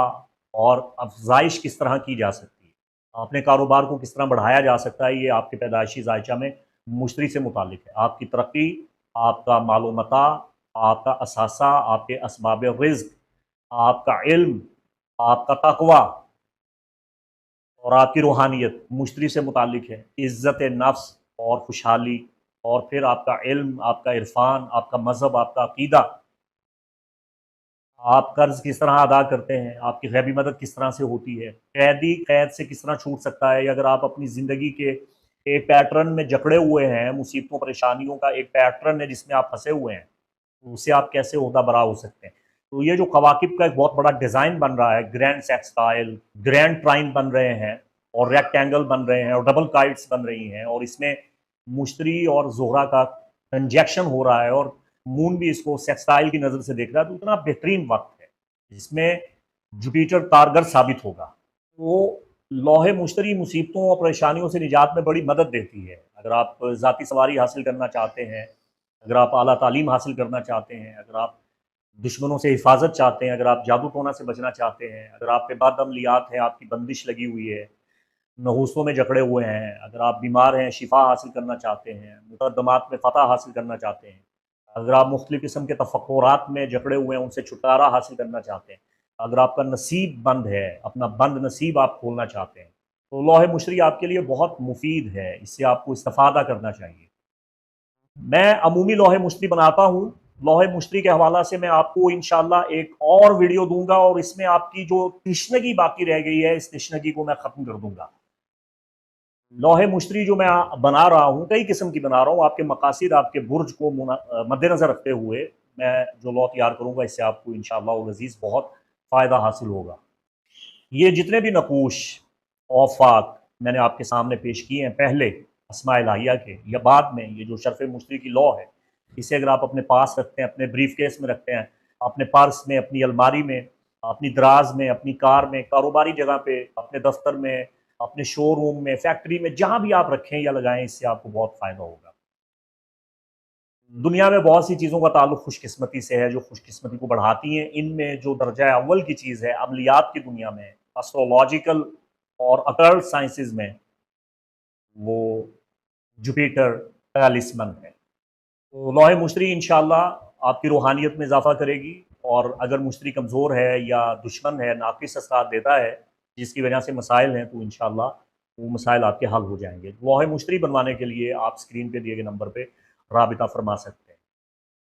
और अफ़ज़ाइश किस तरह की जा सकती है, अपने कारोबार को किस तरह बढ़ाया जा सकता है, ये आपके पैदाइशी ज़ायचा में मुश्तरी से मुताल्लिक है। आपकी तरक्की, आपका मालो-मता, आपका असासा, आपके असबाब-ए-रिज़्क़, आपका इल्म, आपका तक़वा और आपकी रूहानियत मुश्तरी से मुताल्लिक है। इज़्ज़त-ए-नफ़्स और खुशहाली, और फिर आपका इल्म, आपका इरफ़ान, आपका मज़हब, आपका अक़ीदा, आप कर्ज़ किस तरह अदा करते हैं, आपकी ग़ैबी मदद किस तरह से होती है, कैदी कैद से किस तरह छूट सकता है, या अगर आप अपनी ज़िंदगी के एक पैटर्न में जकड़े हुए हैं, मुसीबतों परेशानियों का एक पैटर्न है जिसमें आप फँसे हुए हैं, तो उससे आप कैसे ओहदा बरा हो सकते हैं। तो ये जो कवाकिब का एक बहुत बड़ा डिज़ाइन बन रहा है, ग्रैंड सेक्सटाइल, ग्रैंड ट्राइन बन रहे हैं, और रेक्टेंगल बन रहे हैं, और डबल काइट्स बन रही हैं, और इसमें मुश्तरी और ज़ोहरा का कंजक्शन हो रहा है, और मून भी इसको सेक्सटाइल की नज़र से देख रहा है, तो इतना बेहतरीन वक्त है। इसमें जुपिटर कारगर साबित होगा। तो लौहे मुश्तरी मुसीबतों और परेशानियों से निजात में बड़ी मदद देती है। अगर आप ज़ाती सवारी हासिल करना चाहते हैं, अगर आप आला तालीम हासिल करना चाहते हैं, अगर आप दुश्मनों से हिफाजत चाहते हैं, अगर आप जादू टोना से बचना चाहते हैं, अगर आप पे बद अमलियात हैं, आपकी बंदिश लगी हुई है, नहूसों में जकड़े हुए हैं, अगर आप बीमार हैं, शिफा हासिल करना चाहते हैं, मुकद्दमात में फ़तह हासिल करना चाहते हैं, अगर आप मुख्तलिफ़ किस्म के तफक्कुरात में जकड़े हुए हैं, उनसे छुटकारा हासिल करना चाहते हैं, अगर आपका नसीब बंद है, अपना बंद नसीब आप खोलना चाहते हैं, तो लौह मुशरी आपके लिए बहुत मुफीद है, इससे आपको इस्तिफ़ादा करना चाहिए। मैं अमूमी लौह मुश्तरी बनाता हूँ। लौह मुश्तरी के हवाला से मैं आपको इंशाल्लाह एक और वीडियो दूंगा और इसमें आपकी जो तिश्नगी बाकी रह गई है, इस तिश्नगी को मैं ख़त्म कर दूंगा। लौह मुश्तरी जो मैं बना रहा हूँ, कई किस्म की बना रहा हूँ, आपके मकासद, आपके बुर्ज को मद्देनज़र रखते हुए मैं जो लौ तैयार करूँगा, इससे आपको इंशाअल्लाह वल अज़ीज़ बहुत फ़ायदा हासिल होगा। ये जितने भी नक़ूश औफ़ाक मैंने आपके सामने पेश किए हैं पहले अस्माए इलाहिया के या बाद में, ये जो शर्फ़ मुश्तरी की लौ है, इसे अगर आप अपने पास रखते हैं, अपने ब्रीफ़ केस में रखते हैं, अपने पर्स में, अपनी अलमारी में, अपनी दराज में, अपनी कार में, कारोबारी जगह पे, अपने दफ्तर में, अपने शोरूम में, फैक्ट्री में, जहाँ भी आप रखें या लगाएं, इससे आपको बहुत फ़ायदा होगा। दुनिया में बहुत सी चीज़ों का ताल्लुक खुशकिस्मती से है, जो खुशकिस्मती को बढ़ाती हैं। इनमें जो दर्जा अव्वल की चीज़ है, अमलियात की दुनिया में, एस्ट्रोलॉजिकल और अकल्ट साइंसेज़ में, वो जुपिटर टैलिस्मन है। तो लौह मुश्तरी इंशाअल्लाह आपकी रूहानियत में इजाफ़ा करेगी, और अगर मुश्तरी कमज़ोर है या दुश्मन है, नाक़िस असरात देता है, जिसकी वजह से मसाइल हैं, तो इंशाअल्लाह वो मसाइल आपके हल हो जाएँगे। लौह मुश्तरी बनवाने के लिए आप स्क्रीन पे दिए गए नंबर पे राबिता फ़रमा सकते हैं।